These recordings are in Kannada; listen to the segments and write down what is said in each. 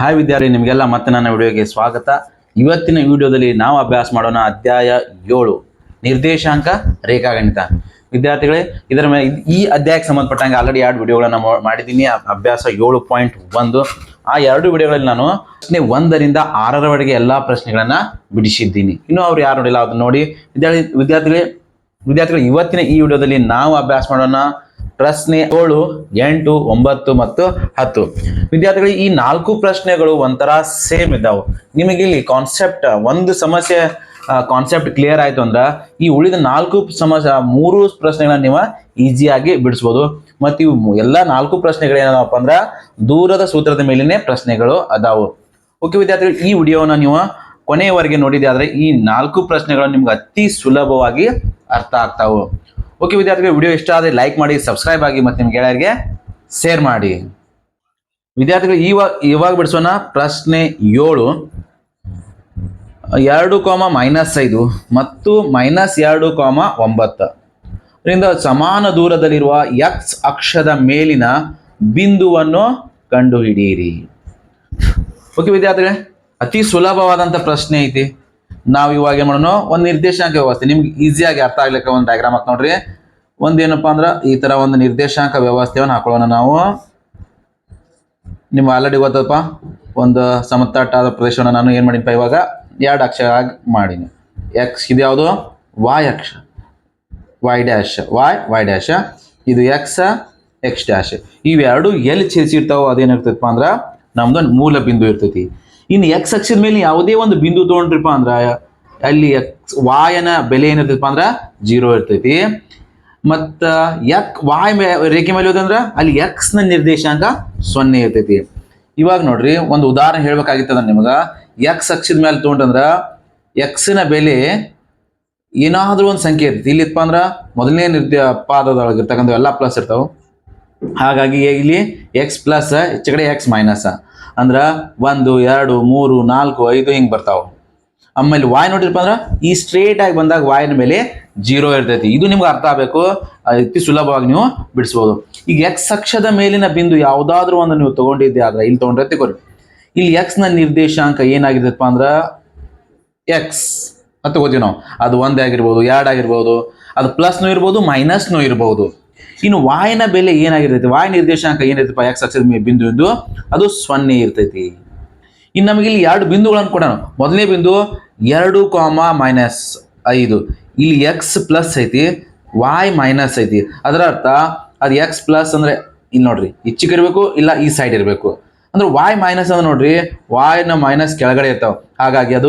ಹಾಯ್ ವಿದ್ಯಾರ್ಥಿ, ನಿಮಗೆಲ್ಲ ಮತ್ತೆ ನನ್ನ ವಿಡಿಯೋಗೆ ಸ್ವಾಗತ. ಇವತ್ತಿನ ವಿಡಿಯೋದಲ್ಲಿ ನಾವು ಅಭ್ಯಾಸ ಮಾಡೋಣ ಅಧ್ಯಾಯ 7 ನಿರ್ದೇಶಾಂಕ ರೇಖಾಗಣಿತ. ವಿದ್ಯಾರ್ಥಿಗಳೇ, ಇದರ ಮೇಲೆ ಈ ಅಧ್ಯಾಯಕ್ಕೆ ಸಂಬಂಧಪಟ್ಟಂಗೆ ಆಲ್ರೆಡಿ 2 ವಿಡಿಯೋಗಳನ್ನು ಮಾಡಿದ್ದೀನಿ. ಅಭ್ಯಾಸ 7.1 ಆ 2 ವಿಡಿಯೋಗಳಲ್ಲಿ ನಾನು ಪ್ರಶ್ನೆ 1ರಿಂದ 6ರವರೆಗೆ ಎಲ್ಲ ಪ್ರಶ್ನೆಗಳನ್ನ ಬಿಡಿಸಿದ್ದೀನಿ. ಇನ್ನು ಅವ್ರು ಯಾರು ನೋಡಿಲ್ಲ ಅದನ್ನ ನೋಡಿ. ವಿದ್ಯಾರ್ಥಿಗಳು ಇವತ್ತಿನ ಈ ವಿಡಿಯೋದಲ್ಲಿ ನಾವು ಅಭ್ಯಾಸ ಮಾಡೋಣ ಪ್ರಶ್ನೆ 7, 8, 9 ಮತ್ತು 10. ವಿದ್ಯಾರ್ಥಿಗಳಿಗೆ ಈ 4 ಪ್ರಶ್ನೆಗಳು ಒಂಥರ ಸೇಮ್ ಇದ್ದಾವೆ. ನಿಮಗೆ ಇಲ್ಲಿ ಕಾನ್ಸೆಪ್ಟ್ ಒಂದು ಸಮಸ್ಯೆ ಕಾನ್ಸೆಪ್ಟ್ ಕ್ಲಿಯರ್ ಆಯ್ತು ಅಂದ್ರ ಈ ಉಳಿದ 4 3 ಪ್ರಶ್ನೆಗಳನ್ನ ನೀವು ಈಸಿಯಾಗಿ ಬಿಡಿಸ್ಬೋದು. ಮತ್ತು ಇವು ಎಲ್ಲ 4 ಪ್ರಶ್ನೆಗಳು ಏನಪ್ಪ ಅಂದ್ರ ದೂರದ ಸೂತ್ರದ ಮೇಲಿನ ಪ್ರಶ್ನೆಗಳು ಅದಾವು. ಓಕೆ ವಿದ್ಯಾರ್ಥಿಗಳು, ಈ ವಿಡಿಯೋನ ನೀವು ಕೊನೆಯವರೆಗೆ ನೋಡಿದೆ ಆದ್ರೆ ಈ 4 ಪ್ರಶ್ನೆಗಳು ನಿಮ್ಗೆ ಅತಿ ಸುಲಭವಾಗಿ ಅರ್ಥ ಆಗ್ತಾವು. ಓಕೆ ವಿದ್ಯಾರ್ಥಿಗಳು, ವಿಡಿಯೋ ಇಷ್ಟ ಆದರೆ ಲೈಕ್ ಮಾಡಿ, ಸಬ್ಸ್ಕ್ರೈಬ್ ಆಗಿ ಮತ್ತು ನಿಮ್ಮ ಗೆಳೆಯರಿಗೆ ಶೇರ್ ಮಾಡಿ. ವಿದ್ಯಾರ್ಥಿಗಳು ಇವಾಗ ಬಿಡಿಸೋಣ ಪ್ರಶ್ನೆ 7. 2,-5 ಮತ್ತು -2,9 ಇದರಿಂದ ಸಮಾನ ದೂರದಲ್ಲಿರುವ ಎಕ್ಸ್ ಅಕ್ಷದ ಮೇಲಿನ ಬಿಂದುವನ್ನು ಕಂಡುಹಿಡಿಯಿರಿ. ಓಕೆ ವಿದ್ಯಾರ್ಥಿಗಳೇ, ಅತಿ ಸುಲಭವಾದಂಥ ಪ್ರಶ್ನೆ ಐತಿ. ನಾವು ಇವಾಗ ಏನು ಮಾಡೋಣ, ಒಂದು ನಿರ್ದೇಶಾಂಕ ವ್ಯವಸ್ಥೆ ನಿಮ್ಗೆ ಈಸಿಯಾಗಿ ಅರ್ಥ ಆಗ್ಲಿಕ್ಕೆ ಒಂದು ಡಯಾಗ್ರಾಮ್ ಹಾಕಿ ನೋಡ್ರಿ. ಒಂದೇನಪ್ಪ ಅಂದ್ರೆ ಈ ತರ ಒಂದು ನಿರ್ದೇಶಾಂಕ ವ್ಯವಸ್ಥೆಯನ್ನು ಹಾಕೊಳ್ಳೋಣ ನಾವು. ನಿಮ್ಗೆ ಆಲ್ರೆಡಿ ಗೊತ್ತಪ್ಪ, ಒಂದು ಸಮತಟ್ಟಾದ ಪ್ರದೇಶವನ್ನು ನಾನು ಏನು ಮಾಡಿನಪ್ಪ ಇವಾಗ 2 ಅಕ್ಷ ಆಗಿ ಮಾಡೀನಿ. ಎಕ್ಸ್ ಇದು ಯಾವುದು, ವಾಯ್ ಅಕ್ಷ, ವೈ ಡ್ಯಾಶ್, ಇದು ಎಕ್ಸ್ ಡ್ಯಾಶ್. ಇವೆರಡು ಎಲ್ಲಿ ಛೇದಿಸಿರ್ತಾವೋ ಅದೇನಿರ್ತೈತಪ್ಪ ಅಂದ್ರೆ ನಮ್ದೊಂದು ಮೂಲ ಬಿಂದು ಇರ್ತೈತಿ. ಇನ್ನು ಎಕ್ಸ್ ಅಕ್ಷದ ಮೇಲೆ ಯಾವುದೇ ಒಂದು ಬಿಂದು ತೊಗೊಂಡ್ರಿಪ್ಪ ಅಂದ್ರೆ ಅಲ್ಲಿ ವಾಯನ ಬೆಲೆ ಏನಿರ್ತೈತಪ್ಪ ಅಂದ್ರೆ 0 ಇರ್ತೈತಿ. ಮತ್ತು ವಾಯ್ ರೇಖೆ ಮೇಲೆ ಹೋದಂದ್ರೆ ಅಲ್ಲಿ ಎಕ್ಸ್ ನ ನಿರ್ದೇಶಾಂಕ 0 ಇರ್ತೈತಿ. ಇವಾಗ ನೋಡ್ರಿ, ಒಂದು ಉದಾಹರಣೆ ಹೇಳ್ಬೇಕಾಗಿತ್ತದ ನಿಮಗೆ. ಎಕ್ಸ್ ಅಕ್ಷದ ಮೇಲೆ ತೊಗೊಂಡ್ರಂದ್ರ ಎಕ್ಸ್ ನ ಬೆಲೆ ಏನಾದ್ರೂ ಒಂದು ಸಂಖ್ಯೆ ಇರ್ತೈತಿ. ಇಲ್ಲಿಪ್ಪ ಅಂದ್ರ ಮೊದಲನೇ ಪಾದದೊಳಗಿರ್ತಕ್ಕಂಥ ಎಲ್ಲ ಪ್ಲಸ್ ಇರ್ತಾವ. ಹಾಗಾಗಿ ಇಲ್ಲಿ ಎಕ್ಸ್ ಪ್ಲಸ್, ಹೆಚ್ಚಗಡೆ ಎಕ್ಸ್ ಮೈನಸ್ ಅಂದ್ರ 1, 2, 3, 4, 5 ಹಿಂಗೆ ಬರ್ತಾವ. ಆಮೇಲೆ ವಾಯ್ ನೋಡಿರಪ್ಪ ಅಂದ್ರೆ ಈ ಸ್ಟ್ರೇಟ್ ಆಗಿ ಬಂದಾಗ ವಾಯ್ನ ಮೇಲೆ 0 ಇರ್ತೈತಿ. ಇದು ನಿಮ್ಗೆ ಅರ್ಥ ಆಗಬೇಕು, ಅತಿ ಸುಲಭವಾಗಿ ನೀವು ಬಿಡಿಸ್ಬೋದು. ಈಗ ಎಕ್ಸ್ ಅಕ್ಷದ ಮೇಲಿನ ಬಿಂದು ಯಾವುದಾದ್ರೂ ಒಂದು ನೀವು ತಗೊಂಡಿದ್ದೆ ಆದ್ರೆ ಇಲ್ಲಿ ತಗೊಂಡ್ರೆ ತಿಳ್ಕೊರಿ, ಇಲ್ಲಿ ಎಕ್ಸ್ ನ ನಿರ್ದೇಶಾಂಕ ಏನಾಗಿರ್ತೈತಪ್ಪ ಅಂದ್ರೆ ಎಕ್ಸ್ ಅಂತ ತಗೋತೀವಿ ನಾವು. ಅದು 1 ಆಗಿರ್ಬೋದು, 2 ಆಗಿರ್ಬೋದು, ಅದು ಪ್ಲಸ್ನೂ ಇರ್ಬೋದು, ಮೈನಸ್ನೂ ಇರ್ಬೋದು. ಇನ್ನು ವಾಯ್ನ ಬೆಲೆ ಏನಾಗಿರ್ತೈತಿ, ವಾಯ್ ನಿರ್ದೇಶಾಂಕ ಏನಿರ್ತೈತಪ್ಪ ಎಕ್ಸ್ ಅಕ್ಷದ ಬಿಂದು ಎಂದು ಅದು 0 ಇರ್ತೈತಿ. ಇನ್ನು ನಮಗೆ ಇಲ್ಲಿ 2 ಬಿಂದುಗಳನ್ನು ಕೊಡೋಣ. ಮೊದಲನೇ ಬಿಂದು 2,-5, ಇಲ್ಲಿ ಎಕ್ಸ್ ಪ್ಲಸ್ ಐತಿ, ವಾಯ್ ಮೈನಸ್ ಐತಿ. ಅದರ ಅರ್ಥ ಅದು ಎಕ್ಸ್ ಪ್ಲಸ್ ಅಂದ್ರೆ ಇಲ್ಲಿ ನೋಡ್ರಿ ಚಿಕ್ಕ ಇರಬೇಕು, ಇಲ್ಲ ಈ ಸೈಡ್ ಇರಬೇಕು. ಅಂದ್ರೆ ವಾಯ್ ಮೈನಸ್ ಅಂದ್ರೆ ನೋಡ್ರಿ ವಾಯ್ನ ಮೈನಸ್ ಕೆಳಗಡೆ ಇರ್ತಾವ. ಹಾಗಾಗಿ ಅದು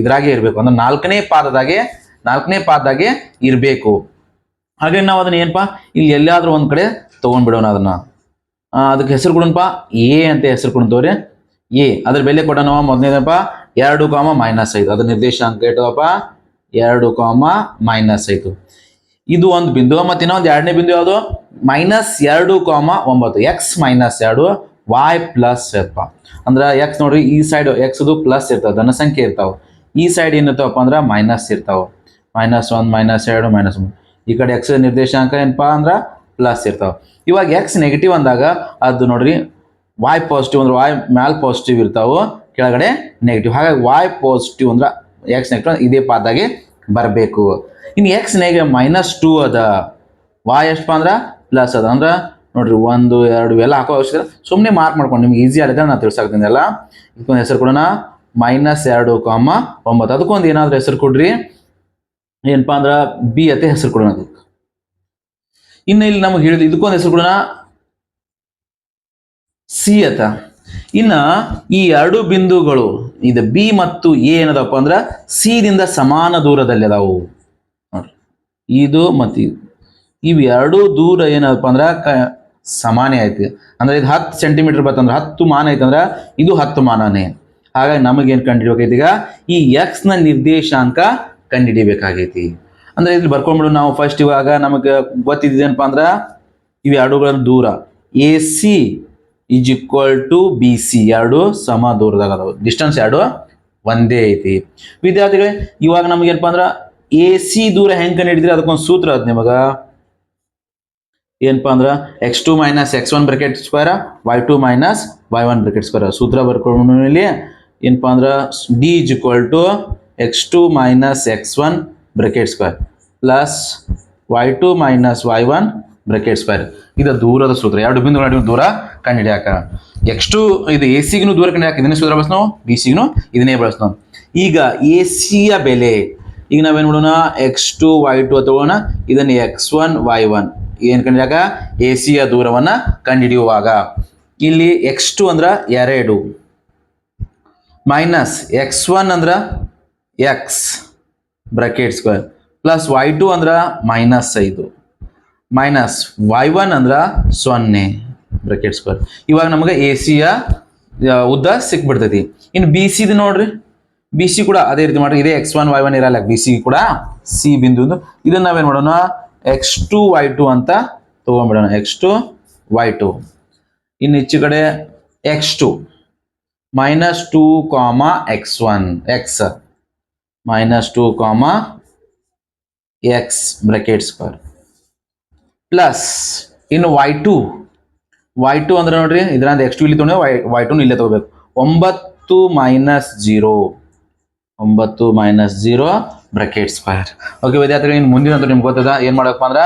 ಇದ್ರಾಗೆ ಇರಬೇಕು, ಅಂದ್ರೆ 4ನೇ ಪಾದದಾಗೆ ಇರಬೇಕು. ಹಾಗೆ ನಾವು ಅದನ್ನ ಏನಪ್ಪಾ ಇಲ್ಲಿ ಎಲ್ಲಾದ್ರೂ ಒಂದ್ ಕಡೆ ತಗೊಂಡ್ಬಿಡೋಣ. ಅದಕ್ಕೆ ಹೆಸರು ಕೊಡೋಣಪ್ಪ ಎ ಅಂತ ಹೆಸರು ಕೊಡ್ತವ್ರಿ. ಎ ಅದ್ರ ಬೆಲೆ ಕೊಡೋಣ. ಮೊದಲನೇದಪ್ಪ 2,-5, ಅದ್ರ ನಿರ್ದೇಶಾಂಕ ಇಟ್ಟವಪ್ಪ 2,-5. ಇದು ಒಂದು ಬಿಂದು. ಮತ್ತೆ ಇನ್ನೊಂದು 2ನೇ ಬಿಂದು ಯಾವುದು, -2,9, ಎಕ್ಸ್ -2, ವಾಯ್ ಪ್ಲಸ್ ಇರ್ಪ. ಅಂದ್ರೆ ಎಕ್ಸ್ ನೋಡ್ರಿ ಈ ಸೈಡ್ ಎಕ್ಸ್ ಪ್ಲಸ್ ಇರ್ತಾವ, ಧನ ಸಂಖ್ಯೆ ಇರ್ತಾವ. ಈ ಸೈಡ್ ಏನಿರ್ತಾವಪ್ಪ ಅಂದ್ರೆ ಮೈನಸ್ ಇರ್ತಾವ, -1, -2, -1. ಈ ಕಡೆ ಎಕ್ಸ್ ನಿರ್ದೇಶಾಂಕ ಏನಪ್ಪಾ ಅಂದ್ರೆ ಪ್ಲಸ್ ಇರ್ತಾವ. ಇವಾಗ ಎಕ್ಸ್ ನೆಗೆಟಿವ್ ಅಂದಾಗ ಅದು ನೋಡ್ರಿ ವಾಯ್ ಪಾಸಿಟಿವ್ ಅಂದ್ರೆ ವಾಯ್ ಮ್ಯಾಲ್ ಪಾಸಿಟಿವ್ ಇರ್ತಾವ, ಕೆಳಗಡೆ ನೆಗೆಟಿವ್. ಹಾಗಾಗಿ ವಾಯ್ ಪಾಸಿಟಿವ್ ಅಂದ್ರೆ ಎಕ್ಸ್ ನೆಗೆಟಿವ್ ಇದೇ ಪಾದಾಗೆ ಬರಬೇಕು. ಇನ್ನು ಎಕ್ಸ್ -2 ಅದ, ವಾಯ್ ಎಷ್ಟಪ್ಪ ಅಂದ್ರೆ ಪ್ಲಸ್ ಅದ. ಅಂದ್ರೆ ನೋಡ್ರಿ 1, 2 ಇವೆಲ್ಲ ಹಾಕೋ ಅವಶ್ಯಕ ಸುಮ್ಮನೆ ಮಾರ್ಕ್ ಮಾಡ್ಕೊಂಡು ನಿಮ್ಗೆ ಈಸಿ ಆಗಿದೆ ನಾನು ತಿಳ್ಸಾಕ್ತೀನಿ. ಎಲ್ಲ ಇದಕ್ಕೊಂದು ಹೆಸರು ಕೊಡೋಣ, -2,9. ಅದಕ್ಕೊಂದು ಏನಾದ್ರೂ ಹೆಸರು ಕೊಡ್ರಿ, ಏನಪ್ಪಾ ಅಂದ್ರೆ ಬಿ ಅತ್ತೆ ಹೆಸರು ಕೊಡೋಣ ಅದಕ್ಕೆ. ಇನ್ನು ಇಲ್ಲಿ ನಮ್ಗೆ ಹೇಳಿದ್ರು ಇದಕ್ಕೊಂದು ಹೆಸರು ಕೊಡೋಣ ಸಿ ಅತ್ತ. ಇನ್ನ ಈ 2 ಬಿಂದುಗಳು ಇದು ಬಿ ಮತ್ತು ಎ ಏನದಪ್ಪ ಅಂದ್ರೆ ಸಿ ದಿಂದ ಸಮಾನ ದೂರದಲ್ಲಿ ಅದಾವು ನೋಡ್ರಿ. ಇದು ಮತ್ತು ಇವು 2 ದೂರ ಏನಪ್ಪ ಅಂದ್ರೆ ಸಮಾನ ಐತಿ. ಅಂದ್ರೆ ಇದು 10 ಸೆಂಟಿಮೀಟರ್ ಬರ್ತಂದ್ರೆ 10 ಮಾನ ಐತಂದ್ರೆ ಇದು 10 ಮಾನನೇ. ಹಾಗಾಗಿ ನಮಗೇನು ಕಂಡುಹಿಡಿಬೇಕಾಯ್ತು, ಈಗ ಈ ಎಕ್ಸ್ ನ ನಿರ್ದೇಶಾಂಕ ಕಂಡುಹಿಡಿಬೇಕಾಗೈತಿ. ಅಂದ್ರೆ ಇಲ್ಲಿ ಬರ್ಕೊಂಡ್ಬಿಡು ನಾವು ಫಸ್ಟ್. ಇವಾಗ ನಮಗೆ ಗೊತ್ತಿದ್ದೇನಪ್ಪ ಅಂದ್ರೆ ಇವು 2ಗಳ ದೂರ AC = BC, 2 ಸಮ ದೂರದಾಗ ಅದಾವ. ಡಿಸ್ಟೆನ್ಸ್ 2 ಒಂದೇ ಐತಿ. ವಿದ್ಯಾರ್ಥಿಗಳೇ, ಇವಾಗ ನಮ್ಗೆ ಏನಪ್ಪ ಅಂದ್ರೆ AC ದೂರ ಹೆಂಗೆ ಕಂಡು ಹಿಡಿದ್ರೆ ಅದಕ್ಕೊಂದು ಸೂತ್ರ ಅದ ನಿಮಗ. ಏನಪ್ಪ ಅಂದ್ರೆ x2 minus x1 bracket square y2 minus y1 bracket square ಸೂತ್ರ ಬರ್ಕೊಂಡು ಇಲ್ಲಿ ಏನಪ್ಪ ಅಂದ್ರೆ D is equal to x2 minus x1 bracket square plus y2 minus y1 bracket square ಇದು ದೂರದ ಸೂತ್ರ ಎರಡು ಬಿಂದುಗಳ ನಡುವಿನ ದೂರ ಕಂಡುಹಿಡಿಯಾಕ x2 ಇದು ಎ ಸಿಗೂ ದೂರ ಕಂಡುಹಿಡಿಯಾಕ ಇದನ್ನೇ ಸೂತ್ರ ಬಳಸ್ ನಾವು ಬಿ ಸಿಗೂ ಇದನ್ನೇ ಬಳಸ್ ನಾವು ಈಗ ಎ ಸಿಯ ಬೆಲೆ ಈಗ ನಾವೇನು ಮಾಡೋಣ x2 y2 ತಗೋಣ ಇದನ್ನು x1 y1 ಏನು ಕಂಡಿಡಿಯಾಕ ಎ ಸಿಯ ದೂರವನ್ನು ಕಂಡುಹಿಡಿಯುವಾಗ ಇಲ್ಲಿ x2 ಅಂದ್ರೆ 2 ಮೈನಸ್ x1 ಅಂದ್ರೆ x bracket square plus y2 ಅಂದ್ರೆ ಮೈನಸ್ 5 ಮೈನಸ್ y1 ಅಂದ್ರೆ 0 ಬ್ರಾಕೆಟ್ ಸ್ಕ್ವೇರ್ ಇವಾಗ ನಮಗೆ ಎ ಸಿಯ ಉದ್ದ ಸಿಕ್ಬಿಡ್ತೈತಿ ಇನ್ನು ಬಿ ಸಿದು ನೋಡ್ರಿ ಬಿ ಸಿ ಕೂಡ ಅದೇ ರೀತಿ ಮಾಡ್ರಿ ಇದೇ x1 y1 ಇರಲ್ಲ ಬಿ ಸಿ ಕೂಡ ಸಿ ಬಿಂದು ಇದನ್ನ ನಾವೇನು ಮಾಡೋಣ x2 y2 ಅಂತ ತಗೊಂಡ್ಬಿಡೋಣ x2 y2 ಇನ್ನು ಈಚೆ ಕಡೆ x2 minus 2 x1 x minus 2 x bracket square plus ಇನ್ನು y2 ಅಂದ್ರೆ ನೋಡ್ರಿ ಇದ್ರಂದ x2 ಇಲ್ಲಿ ತೊಗೊಂಡು y2 ಇಲ್ಲೇ ತಗೋಬೇಕು 9 ಮೈನಸ್ 0 ಬ್ರಾಕೆಟ್ ಸ್ಕ್ವೇರ್ ಓಕೆ ವಿದ್ಯಾರ್ಥಿಗಳು ಇನ್ನು ಮುಂದಿನ ನಿಮ್ಗೆ ಗೊತ್ತದ ಏನು ಮಾಡಬೇಕು ಅಂದ್ರೆ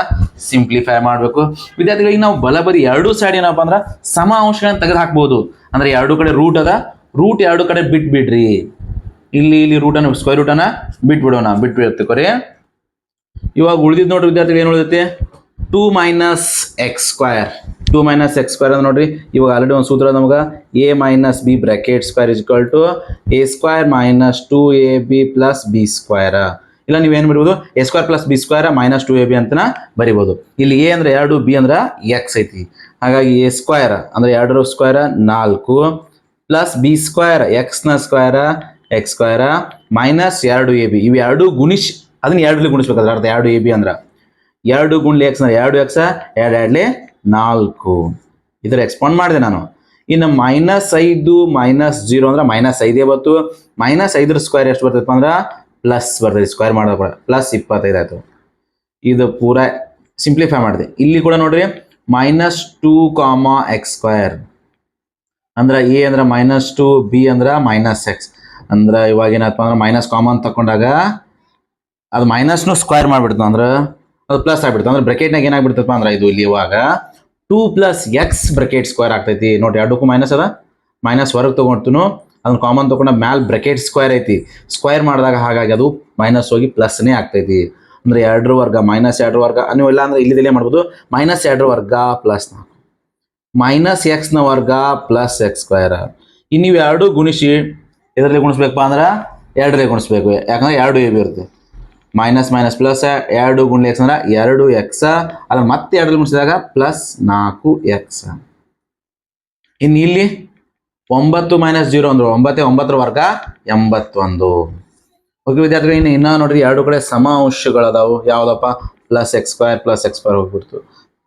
ಸಿಂಪ್ಲಿಫೈ ಮಾಡಬೇಕು ವಿದ್ಯಾರ್ಥಿಗಳಿಗೆ ನಾವು ಬಲಬದಿ ಎರಡೂ ಸೈಡ್ ಏನಪ್ಪ ಅಂದ್ರೆ ಸಮ ಅಂಶಗಳನ್ನ ತೆಗೆದು ಹಾಕ್ಬೋದು ಅಂದ್ರೆ ಎರಡು ಕಡೆ ರೂಟ್ ಅದ ರೂಟ್ ಎರಡು ಕಡೆ ಬಿಟ್ಬಿಡ್ರಿ ಇಲ್ಲಿ ರೂಟನ್ನು ಸ್ಕ್ವೇರ್ ರೂಟನ್ನು ಬಿಟ್ಬಿಡ್ತೀವಿ ಇವಾಗ ಉಳಿದಿದ್ದು ನೋಡ್ರಿ ವಿದ್ಯಾರ್ಥಿಗಳು ಏನು ಉಳಿದೈತಿ 2 ಮೈನಸ್ ಎಕ್ಸ್ ಸ್ಕ್ವೇರ್ ಅಂದ್ರೆ ನೋಡ್ರಿ ಇವಾಗ ಆಲ್ರೆಡಿ ಒಂದು ಸೂತ್ರ ನಮಗೆ a minus B bracket square is equal to a square minus 2ab plus B square ಇಲ್ಲ ನೀವೇನು ಬರಿಬೋದು a square plus B square minus 2ab ಅಂತ ಬರಿಬೋದು ಇಲ್ಲಿ a ಅಂದ್ರೆ 2 b ಅಂದ್ರೆ x ಐತಿ ಹಾಗಾಗಿ a ಸ್ಕ್ವೇರ್ ಅಂದ್ರೆ 2 square 4 plus B square x square x square minus 2ab ಇವು ಎರಡು ಗುಣಿಸಿ ಅದನ್ನ 2 ಗುಣಿಸ್ಬೇಕಾದ್ರೆ ಅರ್ಥ 2ab ಅಂದ್ರೆ 2 ಗುಣ್ಲಿ ಎಕ್ಸ್ 2 ಎಕ್ಸ್ 2 4 ಇದರ ಎಕ್ಸ್ಪಾಂಡ್ ಮಾಡಿದೆ ನಾನು ಇನ್ನು ಮೈನಸ್ 5 ಮೈನಸ್ 0 ಅಂದ್ರೆ ಮೈನಸ್ 5 ಬಂತು ಮೈನಸ್ 5 ಸ್ಕ್ವೇರ್ ಎಷ್ಟು ಬರ್ತೈತೆ ಅಂದ್ರೆ ಪ್ಲಸ್ ಬರ್ತೈತೆ ಸ್ಕ್ವೇರ್ ಮಾಡೋದು ಪ್ಲಸ್ 25 ಆಯ್ತು ಇದು ಪೂರ ಸಿಂಪ್ಲಿಫೈ ಮಾಡಿದೆ ಇಲ್ಲಿ ಕೂಡ ನೋಡ್ರಿ ಮೈನಸ್ 2 ಎಕ್ಸ್ ಸ್ಕ್ವೇರ್ ಅಂದ್ರೆ ಎ ಅಂದ್ರೆ ಮೈನಸ್ 2 ಬಿ ಅಂದ್ರೆ ಮೈನಸ್ ಎಕ್ಸ್ ಅಂದ್ರೆ ಇವಾಗ ಏನಪ್ಪ ಅಂದ್ರೆ ಮೈನಸ್ ಕಾಮನ್ ತಕೊಂಡಾಗ ಅದು ಮೈನಸ್ನು ಸ್ಕ್ವೇರ್ ಮಾಡಿಬಿಡ್ತು ಅಂದ್ರೆ ಅದು ಪ್ಲಸ್ ಆಗ್ಬಿಡ್ತು ಅಂದ್ರೆ ಬ್ರಾಕೆಟ್ನಾಗ ಏನಾಗ್ಬಿಡ್ತಪ್ಪ ಅಂದ್ರೆ ಇದು ಇಲ್ಲಿ ಇವಾಗ 2 ಪ್ಲಸ್ ಎಕ್ಸ್ ಬ್ರಾಕೆಟ್ ಸ್ಕ್ವೇರ್ ಆಗ್ತೈತಿ ನೋಡ್ರಿ ಎರಡಕ್ಕೂ ಮೈನಸ್ ಅದ ಮೈನಸ್ ಹೊರಗೆ ತೊಗೊಂಡ್ತು ಅದನ್ನ ಕಾಮನ್ ತೊಗೊಂಡ ಮ್ಯಾಲ್ ಬ್ರಾಕೆಟ್ ಸ್ಕ್ವೇರ್ ಐತಿ ಸ್ಕ್ವೇರ್ ಮಾಡಿದಾಗ ಹಾಗಾಗಿ ಅದು ಮೈನಸ್ ಹೋಗಿ ಪ್ಲಸ್ನೇ ಆಗ್ತೈತಿ ಅಂದ್ರೆ 2 ವರ್ಗ ಮೈನಸ್ 2 ವರ್ಗ ನೀವು ಇಲ್ಲ ಅಂದ್ರೆ ಇಲ್ಲಿದಲ್ಲೇ ಮಾಡ್ಬೋದು ಮೈನಸ್ 2 ವರ್ಗ ಪ್ಲಸ್ 4 ಮೈನಸ್ ಎಕ್ಸ್ನ ವರ್ಗ ಪ್ಲಸ್ ಎಕ್ಸ್ ಸ್ಕ್ವೇರ್ ಇನ್ನು ನೀವು ಎರಡು ಗುಣಿಸಿ ಇದರಲ್ಲಿ ಗುಣಿಸ್ಬೇಕಪ್ಪ ಅಂದ್ರೆ 2ರಲ್ಲಿ ಗುಣಿಸ್ಬೇಕು ಯಾಕಂದ್ರೆ 2 ಎ ಬಿ ಇರುತ್ತೆ ಮೈನಸ್ ಮೈನಸ್ ಪ್ಲಸ್ 2 ಗುಣ್ಲಿ ಎಕ್ಸ್ ಅಂದ್ರೆ 2 ಎಕ್ಸ್ ಅದ್ರ ಮತ್ತೆ 2ರಲ್ಲಿ ಗುಣಿಸಿದಾಗ ಪ್ಲಸ್ 4 ಎಕ್ಸ್ ಇನ್ನು ಇಲ್ಲಿ 9 ಮೈನಸ್ 0 ಅಂದ್ರೆ 9 ವರ್ಗ 81 ಓಕೆ ವಿದ್ಯಾರ್ಥಿಗಳು ಇನ್ನು ನೋಡ್ರಿ ಎರಡು ಕಡೆ ಸಮ ಅಂಶಗಳದಾವು ಯಾವ್ದಪ್ಪ ಪ್ಲಸ್ ಎಕ್ಸ್ ಸ್ಕ್ವೇರ್ ಹೋಗ್ಬಿಡ್ತು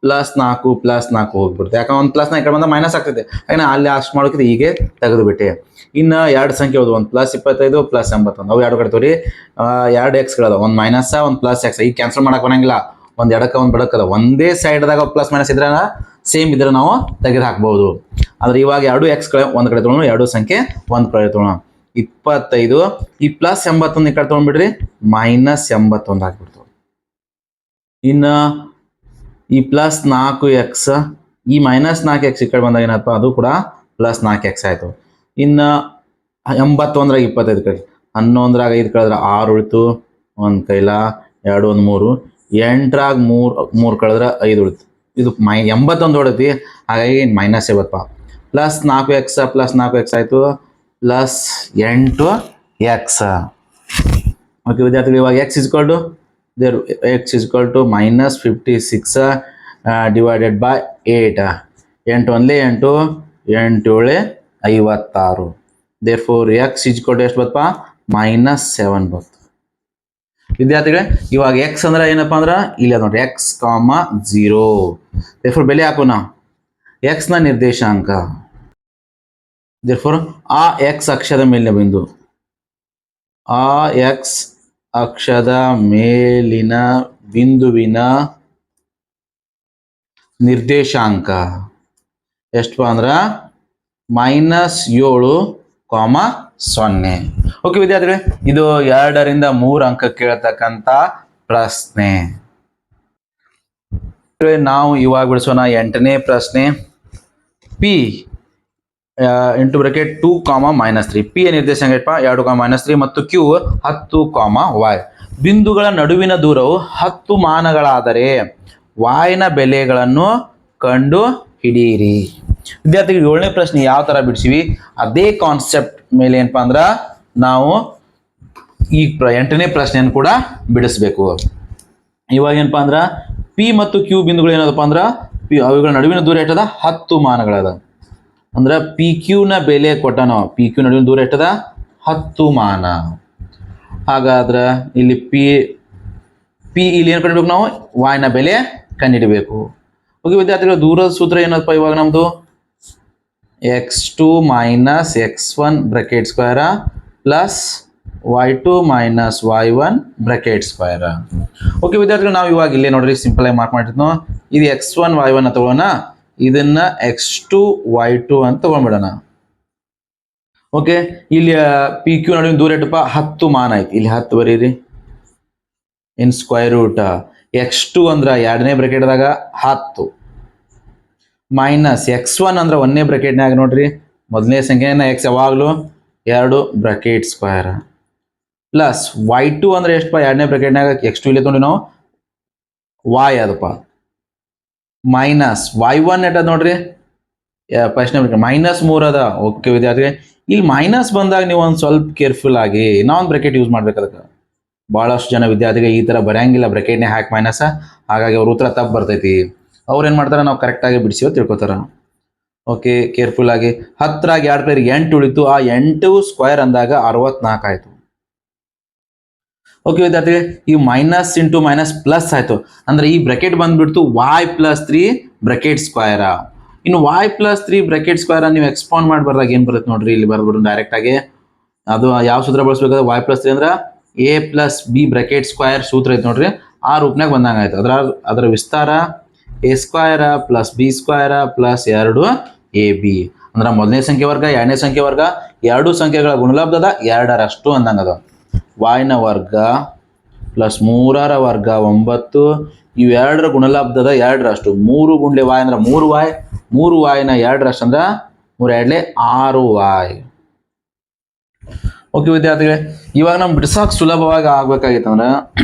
ಪ್ಲಸ್ 4 ಹೋಗ್ಬಿಡ್ತು ಯಾಕಂದ್ರೆ ಒಂದು ಪ್ಲಸ್ ನ ಈ ಕಡೆ ಬಂದ ಮೈನಸ್ ಆಗ್ತೈತೆ ಯಾಕಂದ್ರೆ ಅಲ್ಲಿ ಅಷ್ಟು ಮಾಡೋಕೆ ಹೀಗೆ ತೆಗೆದು ಬಿಟ್ಟೆ ಇನ್ನು ಎರಡು ಸಂಖ್ಯೆ ಹೋದು ಒಂದು ಪ್ಲಸ್ 25 ಪ್ಲಸ್ 81 ಅವು ಎರಡು ಕಡೆ ತೋರಿ 2 ಎಕ್ಸ್ಗಳದ ಒಂದು ಮೈನಸ್ ಒಂದು ಪ್ಲಸ್ ಎಕ್ಸ್ ಈಗ ಕ್ಯಾನ್ಸಲ್ ಮಾಡಕ್ ಬರಂಗಿಲ್ಲ ಒಂದು ಎಡಕ್ಕ ಒಂದು ಬಡಕ್ಕದ ಒಂದೇ ಸೈಡ್ದಾಗ ಪ್ಲಸ್ ಮೈನಸ್ ಇದ್ರೆ ಸೇಮ್ ಇದ್ರೆ ನಾವು ತೆಗೆದು ಹಾಕ್ಬಹುದು ಆದ್ರೆ ಇವಾಗ 2 ಎಕ್ಸ್ಗಳ ಒಂದು ಕಡೆ ತೊಗೊಳ್ಳೋಣ 2 ಸಂಖ್ಯೆ ಒಂದು ಕಡೆ ತೊಗೊಳ್ಳೋಣ 25 ಈ ಪ್ಲಸ್ 81 ಈ ಕಡೆ ತೊಗೊಂಡ್ಬಿಡ್ರಿ ಮೈನಸ್ 81 ಹಾಕ್ಬಿಡ್ತು ಇನ್ನು ಈ ಪ್ಲಸ್ 4 ಎಕ್ಸ್ ಈ ಮೈನಸ್ 4 ಎಕ್ಸ್ ಈ ಕಡೆ ಬಂದಾಗ ಏನಪ್ಪ ಅದು ಕೂಡ ಪ್ಲಸ್ 4 ಎಕ್ಸ್ ಆಯಿತು ಇನ್ನು 81 25 ಕಡೆ 11 5 ಕಳೆದ್ರೆ 6 ಉಳಿತು ಒಂದು ಕೈಲ 2 1 3 8 3 ಕಳೆದ್ರೆ 5 ಉಳಿತು ಇದು 81 ಹೊಡೈತಿ ಹಾಗಾಗಿ ಮೈನಸ್ 50 ಪ್ಲಸ್ 4 ಎಕ್ಸ್ ಆಯಿತು ಪ್ಲಸ್ 8 ಎಕ್ಸ್ ಓಕೆ ವಿದ್ಯಾರ್ಥಿಗಳು ಇವಾಗ X ಇಸ್ಕೊಲ್ಟು x is equal to minus 56 divided by 8 8 1 8 8 7 56 therefore x is equal to ಎಷ್ಟು ಬರ್ತಪ್ಪ minus 7 ಬರ್ತದೆ ವಿದ್ಯಾರ್ಥಿಗಳೇ ಇವಾಗ x ಅಂದ್ರೆ ಏನಪ್ಪ ಅಂದ್ರೆ ಇಲ್ಲಿ ನೋಡಿ x, 0 therefore ಬೆಲೆ ಹಾಕೋಣ x ನ ನಿರ್ದೇಶಾಂಕ therefore ಆ x ಅಕ್ಷದ ಮೇಲಿನ ಬಿಂದು ಆ x ಅಕ್ಷದ ಮೇಲಿನ ಬಿಂದುವಿನ ನಿರ್ದೇಶಾಂಕ ಎಷ್ಟಪ್ಪ ಅಂದ್ರೆ -7, 0. ಓಕೆ ವಿದ್ಯಾರ್ಥಿಗಳೇ, ಇದು 2ರಿಂದ 3 ಅಂಕ ಕೇಳತಕ್ಕಂಥ ಪ್ರಶ್ನೆ. ನಾವು ಇವಾಗ ಬಿಡಿಸೋಣ 8ನೇ ಪ್ರಶ್ನೆ. P into bracket 2, -3. ಪಿ ನಿರ್ದೇಶಾಂಕ 2, -3 ಮತ್ತು ಕ್ಯೂ 10, y. ಬಿಂದುಗಳ ನಡುವಿನ ದೂರವು 10 ಮಾನಗಳಾದರೆ ವಾಯ್ನ ಬೆಲೆಗಳನ್ನು ಕಂಡು ಹಿಡಿಯಿರಿ. ವಿದ್ಯಾರ್ಥಿಗಳು 7ನೇ ಪ್ರಶ್ನೆ ಯಾವ ತರ ಬಿಡಿಸಿವಿ ಅದೇ ಕಾನ್ಸೆಪ್ಟ್ ಮೇಲೆ ಏನಪ್ಪಾ ಅಂದ್ರ ನಾವು ಈ 8ನೇ ಪ್ರಶ್ನೆಯನ್ನು ಕೂಡ ಬಿಡಿಸ್ಬೇಕು. ಇವಾಗ ಏನಪ್ಪಾ ಅಂದ್ರ ಪಿ ಮತ್ತು ಕ್ಯೂ ಬಿಂದುಗಳು ಏನದಪ್ಪ ಅಂದ್ರ ಅವುಗಳ ನಡುವಿನ ದೂರ ಎಷ್ಟದ 10 ಮಾನಗಳದ. ಅಂದ್ರ ಪಿ ಕ್ಯೂ ನ ಬೆಲೆ ಕೊಟ್ಟ ನಾವು ಪಿ ಕ್ಯೂ ನಡುವಿನ ದೂರ ಎಷ್ಟದ 10 ಮಾನ. ಹಾಗಾದ್ರೆ ಇಲ್ಲಿ ಪಿ ಇಲ್ಲಿ ಏನು ಕಂಡುಹಿಡಬೇಕು ನಾವು ವಾಯ್ನ ಬೆಲೆ ಕಂಡುಹಿಡಬೇಕು. ಓಕೆ ವಿದ್ಯಾರ್ಥಿಗಳು, ದೂರದ ಸೂತ್ರ ಏನಪ್ಪ ಇವಾಗ ನಮ್ದು x2 - x1 bracket square plus y2 - y1 bracket square. Okay ವಿದ್ಯಾರ್ಥಿಗಳು, ನಾವು ಇವಾಗ ಇಲ್ಲೇ ನೋಡ್ರಿ ಸಿಂಪಲ್ ಆಗಿ ಮಾರ್ಕ್ ಮಾಡಿದ್ನು. ಇದು x1 y1 ಅಂತ ತಗೊಳ್ಳೋಣ, ಇದನ್ನ x2 y2 ಅಂತ ತಗೊಂಡ್ಬಿಡೋಣ. ಓಕೆ, ಇಲ್ಲಿ ಪಿ ಕ್ಯೂ ನಡುವಿನ ದೂರ ಎಷ್ಟಪ್ಪ 10 ಮಾನ ಐತಿ. ಇಲ್ಲಿ 10 ಬರೀರಿ ಇನ್ ಸ್ಕ್ವೇರ್ ರೂಟ್ x2 ಅಂದ್ರ 2ನೇ ಬ್ರಾಕೆಟ್ದಾಗ 10 ಮೈನಸ್ x1 ಅಂದ್ರ 1ನೇ ಬ್ರಾಕೆಟ್ನಾಗ ನೋಡ್ರಿ ಮೊದಲನೇ ಸಂಖ್ಯೆನ x ಯಾವಾಗಲೂ 2 ಬ್ರಾಕೆಟ್ ಸ್ಕ್ವೇರ್ ಪ್ಲಸ್ y2 ಅಂದ್ರೆ ಎಷ್ಟಪ್ಪ 2ನೇ ಬ್ರಾಕೆಟ್ನಾಗ x2 ಇಲ್ಲಿ ತಗೊಂಡು ನಾವು y ಅದಪ್ಪ ಮೈನಸ್ y1 ಎಷ್ಟದ ನೋಡ್ರಿ ಫಸ್ಟ್ನೇ ಬ್ರಾಕೆಟ್ -3 ಅದ. ಓಕೆ ವಿದ್ಯಾರ್ಥಿಗೆ, ಇಲ್ಲಿ ಮೈನಸ್ ಬಂದಾಗ ನೀವು ಒಂದು ಸ್ವಲ್ಪ ಕೇರ್ಫುಲ್ ಆಗಿ ಇನ್ನೊಂದು ಬ್ರಾಕೆಟ್ ಯೂಸ್ ಮಾಡ್ಬೇಕು. ಅದಕ್ಕೆ ಭಾಳಷ್ಟು ಜನ ವಿದ್ಯಾರ್ಥಿಗಳು ಈ ಥರ ಬರೆಯಂಗಿಲ್ಲ, ಬ್ರಾಕೆಟ್ನೇ ಹಾಕಿ ಮೈನಸ್, ಹಾಗಾಗಿ ಅವ್ರ ಉತ್ತರ ತಪ್ಪು ಬರ್ತೈತಿ. ಅವ್ರು ಏನು ಮಾಡ್ತಾರೆ, ನಾವು ಕರೆಕ್ಟಾಗಿ ಬಿಡಿಸಿವೋ ತಿಳ್ಕೊತಾರ. ಓಕೆ, ಕೇರ್ಫುಲ್ ಆಗಿ 10ರಾಗ 2 ಪ್ಲೇರ್ 8 ಉಳಿತು. ಆ 8 ಸ್ಕ್ವೇರ್ ಅಂದಾಗ 64 ಆಯಿತು. ಓಕೆ ವಿದ್ಯಾರ್ಥಿಗೆ, ಈ ಮೈನಸ್ ಇಂಟು ಮೈನಸ್ ಪ್ಲಸ್ ಆಯಿತು. ಅಂದ್ರೆ ಈ ಬ್ರಾಕೆಟ್ ಬಂದ್ಬಿಡ್ತು y+3 ಬ್ರಾಕೆಟ್ ಸ್ಕ್ವೇರ್. ಇನ್ನು y+3 ಬ್ರಾಕೆಟ್ ಸ್ಕ್ವೇರ್ ನೀವು ಎಕ್ಸ್ಪಾಂಡ್ ಮಾಡಿ ಬರ್ದಾಗ ಏನು ಬರುತ್ತೆ ನೋಡ್ರಿ, ಇಲ್ಲಿ ಬರ್ಬಿಡು ಡೈರೆಕ್ಟ್ ಆಗಿ. ಅದು ಯಾವ ಸೂತ್ರ ಬಳಸ್ಬೇಕಾದ್ರೆ y+3 ಅಂದ್ರೆ a+b ಬ್ರಾಕೆಟ್ ಸ್ಕ್ವೇರ್ ಸೂತ್ರ ಐತೆ ನೋಡ್ರಿ, ಆ ರೂಪನಾಗ ಬಂದಂಗೆ ಆಯ್ತು. ಅದರ ವಿಸ್ತಾರ a² + b² + 2ab. ಅಂದ್ರೆ ಮೊದಲನೇ ಸಂಖ್ಯೆ ವರ್ಗ 2ನೇ ಸಂಖ್ಯೆ ವರ್ಗ 2 ಸಂಖ್ಯೆಗಳ ಗುಣಲಬ್ಧದ 2ರಷ್ಟು ಅಂದಂಗೆ ಅದ. y ನ ವರ್ಗ ಪ್ಲಸ್ 3ರ ವರ್ಗ 9, ಇವು 2ರ ಗುಣಲಬ್ಧದ 2ರಷ್ಟು. 3 ಗುಂಡ್ಲೆ y ಅಂದ್ರೆ 3y, 3y ನ 2ರಷ್ಟು ಅಂದ್ರೆ 3 2 6y. ಓಕೆ ವಿದ್ಯಾರ್ಥಿಗಳೇ, ಇವಾಗ ನಾವು ಬಿಡಿಸೋಕೆ ಸುಲಭವಾಗಿ ಆಗ್ಬೇಕಾಗಿತ್ತಂದ್ರೆ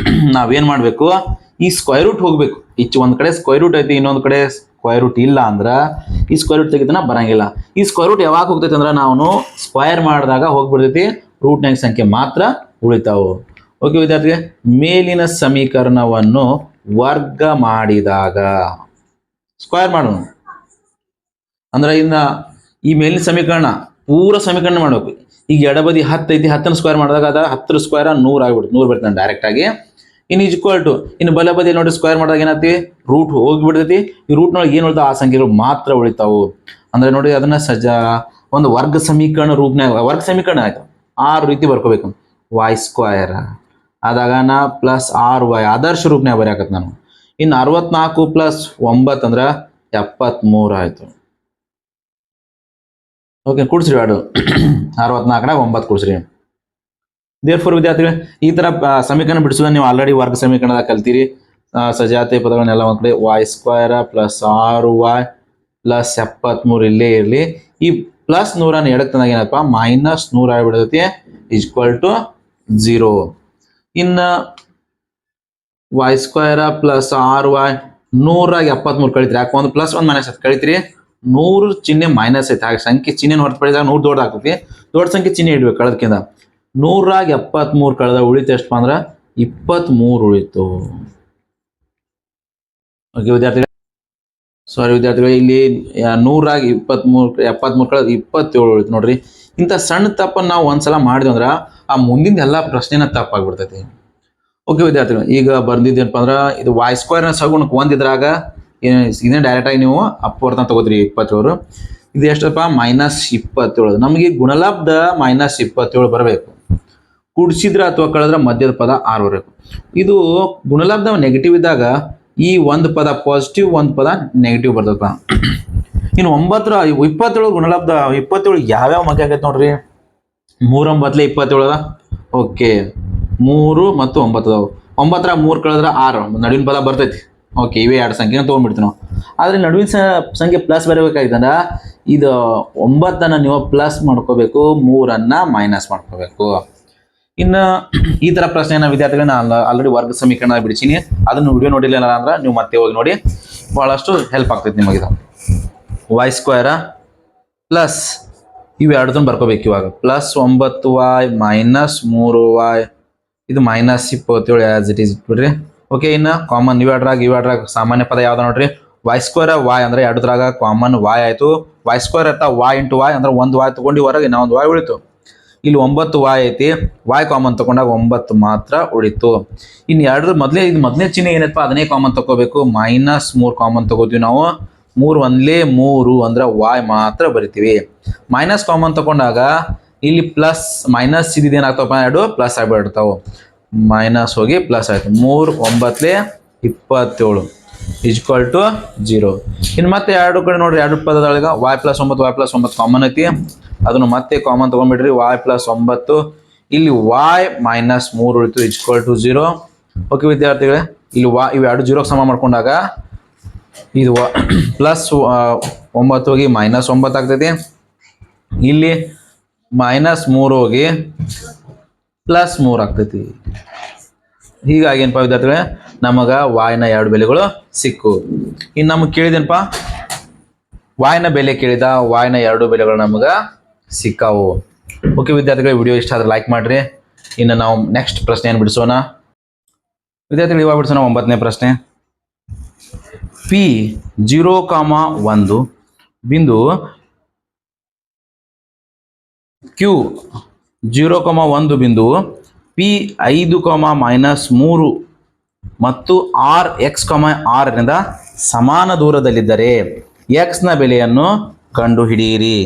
ನಾವೇನು ಮಾಡಬೇಕು, ಈ ಸ್ಕ್ವೇರ್ ರೂಟ್ ಹೋಗ್ಬೇಕು. ಒಂದು ಕಡೆ ಸ್ಕ್ವೇರ್ ರೂಟ್ ಐತಿ, ಇನ್ನೊಂದು ಕಡೆ ಸ್ಕ್ವೇರ್ ರೂಟ್ ಇಲ್ಲ ಅಂದ್ರೆ ಈ ಸ್ಕ್ವೇರ್ ರೂಟ್ ತೆಗಿತನ ಬರಂಗಿಲ್ಲ. ಈ ಸ್ಕ್ವೇರ್ ರೂಟ್ ಯಾವಾಗ ಹೋಗ್ತೈತೆ ಅಂದ್ರೆ ನಾವು ಸ್ಕ್ವೇರ್ ಮಾಡಿದಾಗ ಹೋಗ್ಬಿಡ್ತೈತಿ, ರೂಟ್ನಾಗ ಸಂಖ್ಯೆ ಮಾತ್ರ ಉಳಿತಾವು. ಓಕೆ ವಿದ್ಯಾರ್ಥಿಗೆ, ಮೇಲಿನ ಸಮೀಕರಣವನ್ನು ವರ್ಗ ಮಾಡಿದಾಗ ಸ್ಕ್ವೇರ್ ಮಾಡೋಣ ಅಂದ್ರೆ ಇನ್ನು ಈ ಮೇಲಿನ ಸಮೀಕರಣ ಪೂರ ಸಮೀಕರಣ ಮಾಡಬೇಕು. ಈಗ ಎಡಬದಿ 10 ಐತಿ, 10ನ ಸ್ಕ್ವೇರ್ ಮಾಡಿದಾಗ ಅದ 10ರ ಸ್ಕ್ವೇರ್ 100 ಆಗಿಬಿಡುತ್ತೆ, 100 ಬರ್ತಾನೆ ಡೈರೆಕ್ಟ್ ಆಗಿ. ಇನ್ನು ಈಕ್ವಲ್ ಟು ಇನ್ನು ಬಲಬದಿ ನೋಡಿ ಸ್ಕ್ವೇರ್ ಮಾಡಿದಾಗ ಏನೈತಿ, ರೂಟ್ ಹೋಗಿಬಿಡ್ತೈತಿ. ಈ ರೂಟ್ನೊಳಗೆ ಏನು ಉಳಿತಾವ ಆ ಸಂಖ್ಯೆಗಳು ಮಾತ್ರ ಉಳಿತಾವು. ಅಂದ್ರೆ ನೋಡಿ ಅದನ್ನ ಒಂದು ವರ್ಗ ಸಮೀಕರಣ ರೂಪನಾಗ ವರ್ಗ ಸಮೀಕರಣ ಆಯ್ತು 6 ರೀತಿ ಬರ್ಕೋಬೇಕು. y² ಆದಾಗ ನಾ ಪ್ಲಸ್ 6y ಆದರ್ಶ ರೂಪನಾಗ ಬರೆಯಾಕತ್ ನಾನು. ಇನ್ನು 64 + 9 ಅಂದ್ರೆ 73 ಆಯ್ತು. ಓಕೆ, ಕೂಡಿಸ್ರಿ ಅದು 64ನ 9 ಕೂಡಿಸ್ರಿ. ದೇರ್ಫೋರ್ ವಿದ್ಯಾರ್ಥಿಗಳು, ಈ ತರ ಸಮೀಕರಣ ಬಿಡಿಸೋದು ನೀವು ಆಲ್ರೆಡಿ ವರ್ಗ ಸಮೀಕರಣದಾಗ ಕಲ್ತೀರಿ. ಸಜಾತಿ ಪದಗಳನ್ನೆಲ್ಲ ಒಂದ್ ಕಡೆ y² + 6y + 73 ಇಲ್ಲೇ ಇರಲಿ. ಈ ಪ್ಲಸ್ 100ನ ಎಡಕ್ಕೆ ತಂದಾಗ ಏನಪ್ಪ -100 ಆಗಿಬಿಡ್ತೈತಿ = 0. ಇನ್ನು y² + 6y 100ರಾಗ 73 ಕಳಿತೀರಿ. ಯಾಕೆ ಒಂದು ಪ್ಲಸ್ ಒಂದು ಮೈನಸ್ ಕಳಿತೀರಿ, 100 ಚಿಹ್ನೆ ಮೈನಸ್ ಐತೆ, ಹಾಗೆ ಸಂಖ್ಯೆ ಚಿಹ್ನೆ ಹೊರತುಪಡಿಸಿದಾಗ 100 ದೊಡ್ಡದಾಗ್ತೈತಿ. ದೊಡ್ಡ ಸಂಖ್ಯೆ ಚಿಹ್ನೆ ಇಡ್ಬೇಕು ಕಳೆದಕ್ಕಿಂತ. 100ರಾಗ 73 ಕಳೆದ ಉಳಿತು ಎಷ್ಟಪ್ಪ ಅಂದ್ರೆ 23 ಉಳಿತು. ಓಕೆ ವಿದ್ಯಾರ್ಥಿಗಳು, ಸಾರಿ ವಿದ್ಯಾರ್ಥಿಗಳು, ಇಲ್ಲಿ 100ರಾಗ 73 ಕಳೆದ 27 ಉಳಿತು ನೋಡ್ರಿ. ಇಂಥ ಸಣ್ಣ ತಪ್ಪನ್ನು ನಾವು ಒಂದ್ಸಲ ಮಾಡಿದ್ವಿ ಅಂದ್ರೆ ಆ ಮುಂದಿನ ಎಲ್ಲ ಪ್ರಶ್ನೆನ ತಪ್ಪಾಗ್ಬಿಡ್ತೈತಿ. ಓಕೆ ವಿದ್ಯಾರ್ಥಿಗಳು, ಈಗ ಬಂದಿದ್ದೇನಪ್ಪ ಅಂದ್ರೆ ಇದು y² ಸಗುಣಕ್ಕೆ ಒಂದಿದ್ರಾಗ ಇದನ್ನ ಡೈರೆಕ್ಟ್ ಆಗಿ ನೀವು ಅಪ್ವರ್ತ ತಗೋದ್ರಿ 27. ಇದು ಎಷ್ಟಪ್ಪ -27. ನಮಗೆ ಗುಣಲಬ್ಧ -27 ಬರಬೇಕು. ಕೂಡಿಸಿದ್ರೆ ಅಥವಾ ಕಳೆದ್ರೆ ಮಧ್ಯದ ಪದ 6 ಬರಬೇಕು. ಇದು ಗುಣಲಬ್ಧ ನೆಗೆಟಿವ್ ಇದ್ದಾಗ ಈ ಒಂದು ಪದ ಪಾಸಿಟಿವ್, ಒಂದು ಪದ ನೆಗೆಟಿವ್ ಬರ್ತದ. ಇನ್ನು 9ರ 27 ಗುಣಲಬ್ಧ 27 ಯಾವ್ಯಾವ ಮಗ್ಗಿ ಆಗೈತೆ ನೋಡ್ರಿ. 3 9 27 ಓಕೆ, 3 ಮತ್ತು 9 ಅದಾವು. 9ರ 3 ಕಳೆದ್ರೆ 6 ನಡುವಿನ ಪದ ಬರ್ತೈತಿ. ಓಕೆ, ಇವೇ 2 ಸಂಖ್ಯೆನ ತೊಗೊಂಡ್ಬಿಡ್ತೀವಿ ನಾವು. ಆದರೆ ನಡುವಿನ ಸಂಖ್ಯೆ ಪ್ಲಸ್ ಬರಬೇಕಾಯ್ತಂದ್ರೆ ಇದು 9ಅನ್ನು ನೀವು ಪ್ಲಸ್ ಮಾಡ್ಕೋಬೇಕು, 3ಅನ್ನು ಮೈನಸ್ ಮಾಡ್ಕೋಬೇಕು. ಇನ್ನು ಈ ಥರ ಪ್ರಶ್ನೆಯನ್ನು ವಿದ್ಯಾರ್ಥಿಗಳನ್ನ ಆಲ್ರೆಡಿ ವರ್ಗ ಸಮೀಕರಣ ಬಿಡಿಸೀನಿ, ಅದನ್ನು ವಿಡಿಯೋ ನೋಡಿಲ್ಲ ಅಂದ್ರೆ ನೀವು ಮತ್ತೆ ಹೋಗಿ ನೋಡಿ, ಭಾಳಷ್ಟು ಹೆಲ್ಪ್ ಆಗ್ತೈತಿ ನಿಮಗಿದು. y² ಪ್ಲಸ್ ಇವು ಎರಡದನ್ನು ಬರ್ಕೋಬೇಕು. ಇವಾಗ ಪ್ಲಸ್ 9y ಮೈನಸ್ 3y, ಇದು ಮೈನಸ್ 27 ಆ್ಯಸ್ ಇಟ್ ಈಸ್ ಬಿಡ್ರಿ. ಓಕೆ, ಇನ್ನು ಕಾಮನ್ ಇವೆರಡ್ರಾಗ ಸಾಮಾನ್ಯ ಪದ ಯಾವ್ದು ನೋಡ್ರಿ. y² y ಅಂದರೆ ಎರಡದ್ರಾಗ ಕಾಮನ್ y ಆಯಿತು. y² ಇರ್ತಾ y ಇಂಟು y ಅಂದ್ರೆ ಒಂದು y ತೊಗೊಂಡು ಹೊರಗೆ ಇನ್ನೊಂದು y ಉಳಿತು. ಇಲ್ಲಿ 9y ಐತಿ, y ಕಾಮನ್ ತಗೊಂಡಾಗ 9 ಮಾತ್ರ ಉಳಿತು. ಇನ್ನು ಎರಡರ ಮೊದಲನೇ ಚಿಹ್ನೆ ಏನೈತಪ್ಪ ಅದನ್ನೇ ಕಾಮನ್ ತಗೋಬೇಕು. ಮೈನಸ್ 3 ಕಾಮನ್ ತಗೋತೀವಿ ನಾವು. 3 ಒಂದ್ಲೇ 3 ಅಂದ್ರೆ y ಮಾತ್ರ ಬರಿತೀವಿ. ಮೈನಸ್ ಕಾಮನ್ ತಗೊಂಡಾಗ ಇಲ್ಲಿ ಪ್ಲಸ್ ಮೈನಸ್ ಇದೇನಾಗ್ತವಪ್ಪ, ಎರಡು ಪ್ಲಸ್ ಆಗಿಬಿಡ್ತಾವೆ. ಮೈನಸ್ ಹೋಗಿ ಪ್ಲಸ್ ಆಯ್ತು. 3 9 27 ಈಕ್ವಲ್ ಟು 0. ಇನ್ನು ಮತ್ತೆ ಎರಡು ಕಡೆ ನೋಡ್ರಿ, ಎರಡು ಪದದೊಳಗೆ y ಪ್ಲಸ್ 9 ಕಾಮನ್ ಐತಿ, ಅದನ್ನು ಮತ್ತೆ ಕಾಮನ್ ತೊಗೊಂಡ್ಬಿಡ್ರಿ. y ಪ್ಲಸ್ 9 ಇಲ್ಲಿ y ಮೈನಸ್ 3 ಉಳಿತು ಈಕ್ವಲ್ ಟು 0. ಓಕೆ ವಿದ್ಯಾರ್ಥಿಗಳೇ, ಇಲ್ಲಿ ಇವು ಎರಡು 0ಗೆ ಸಮ ಮಾಡ್ಕೊಂಡಾಗ ಇದು ಪ್ಲಸ್ 9 ಹೋಗಿ ಮೈನಸ್ 9 ಆಗ್ತೈತಿ. ಇಲ್ಲಿ ಮೈನಸ್ 3 ಹೋಗಿ ಪ್ಲಸ್ 3 ಆಗ್ತೈತಿ. ಹೀಗಾಗಿ ಏನಪ್ಪ ವಿದ್ಯಾರ್ಥಿಗಳೇ, ನಮಗೆ ವಾಯ್ನ ಎರಡು ಬೆಲೆಗಳು ಸಿಕ್ಕು. ಇನ್ನು ನಮಗೆ ಕೇಳಿದೇನಪ್ಪ, ವಾಯ್ನ ಬೆಲೆ ಕೇಳಿದ, ವಾಯ್ನ ಎರಡು ಬೆಲೆಗಳು ನಮಗೆ ಸಿಕ್ಕಾವು. ಓಕೆ ವಿದ್ಯಾರ್ಥಿಗಳೇ, ವಿಡಿಯೋ ಇಷ್ಟ ಆದರೆ ಲೈಕ್ ಮಾಡಿರಿ. ಇನ್ನು ನಾವು ನೆಕ್ಸ್ಟ್ ಪ್ರಶ್ನೆಯನ್ನು ಬಿಡಿಸೋಣ ವಿದ್ಯಾರ್ಥಿಗಳು. ಇವಾಗ ಬಿಡಿಸೋಣ 9ನೇ ಪ್ರಶ್ನೆ. P 0,1 ಬಿಂದು Q 0,1 ಬಿಂದು P 5,-3 ಮತ್ತು R X, R ನಿಂದ ಸಮಾನ ದೂರದಲ್ಲಿದ್ದರೆ X ನ ಬೆಲೆಯನ್ನು ಕಂಡುಹಿಡಿಯಿರಿ.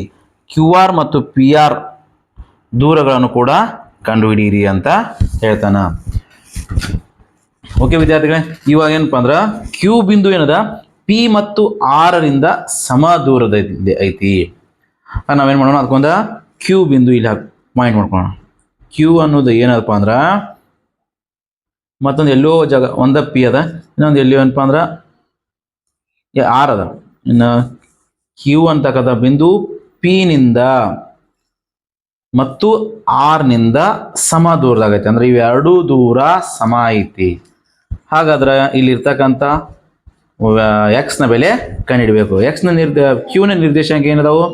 QR ಮತ್ತು PR ದೂರಗಳನ್ನು ಕೂಡ ಕಂಡುಹಿಡಿಯಿರಿ ಅಂತ ಹೇಳ್ತಾನ. ಓಕೆ ವಿದ್ಯಾರ್ಥಿಗಳೇ, ಇವಾಗ ಏನಪ್ಪ ಅಂದ್ರೆ Q ಬಿಂದು ಏನದ P ಮತ್ತು R ರಿಂದ ಸಮ ದೂರದಲ್ಲಿ ಐತಿ. ನಾವೇನು ಮಾಡೋಣ, ಅದಕ್ಕೊಂದು Q ಬಿಂದು ಇಲ್ಲಿ ಪಾಯಿಂಟ್ ಮಾಡ್ಕೊಳ್ಳೋಣ. Q ಅನ್ನೋದು ಏನದಪ್ಪ ಅಂದ್ರೆ ಮತ್ತೊಂದು ಎಲ್ಲೋ ಜಾಗ, ಒಂದು P ಅದ, ಇನ್ನೊಂದು ಎಲ್ಲೋ ಏನಪ್ಪ ಅಂದ್ರೆ R ಅದ. ಇನ್ನು Q ಅಂತಕ್ಕಂಥ ಬಿಂದು P ನಿಂದ ಮತ್ತು R ನಿಂದ ಸಮ ದೂರದಾಗೈತಿ. ಅಂದ್ರೆ ಇವೆರಡೂ ದೂರ ಸಮ ಐತಿ. ಹಾಗಾದ್ರೆ ಇಲ್ಲಿ ಇರ್ತಕ್ಕಂಥ X ನ ಬೆಲೆ ಕಂಡುಹಿಡಬೇಕು. Q ನ ನಿರ್ದೇಶಾಂಕ ಏನದಾವು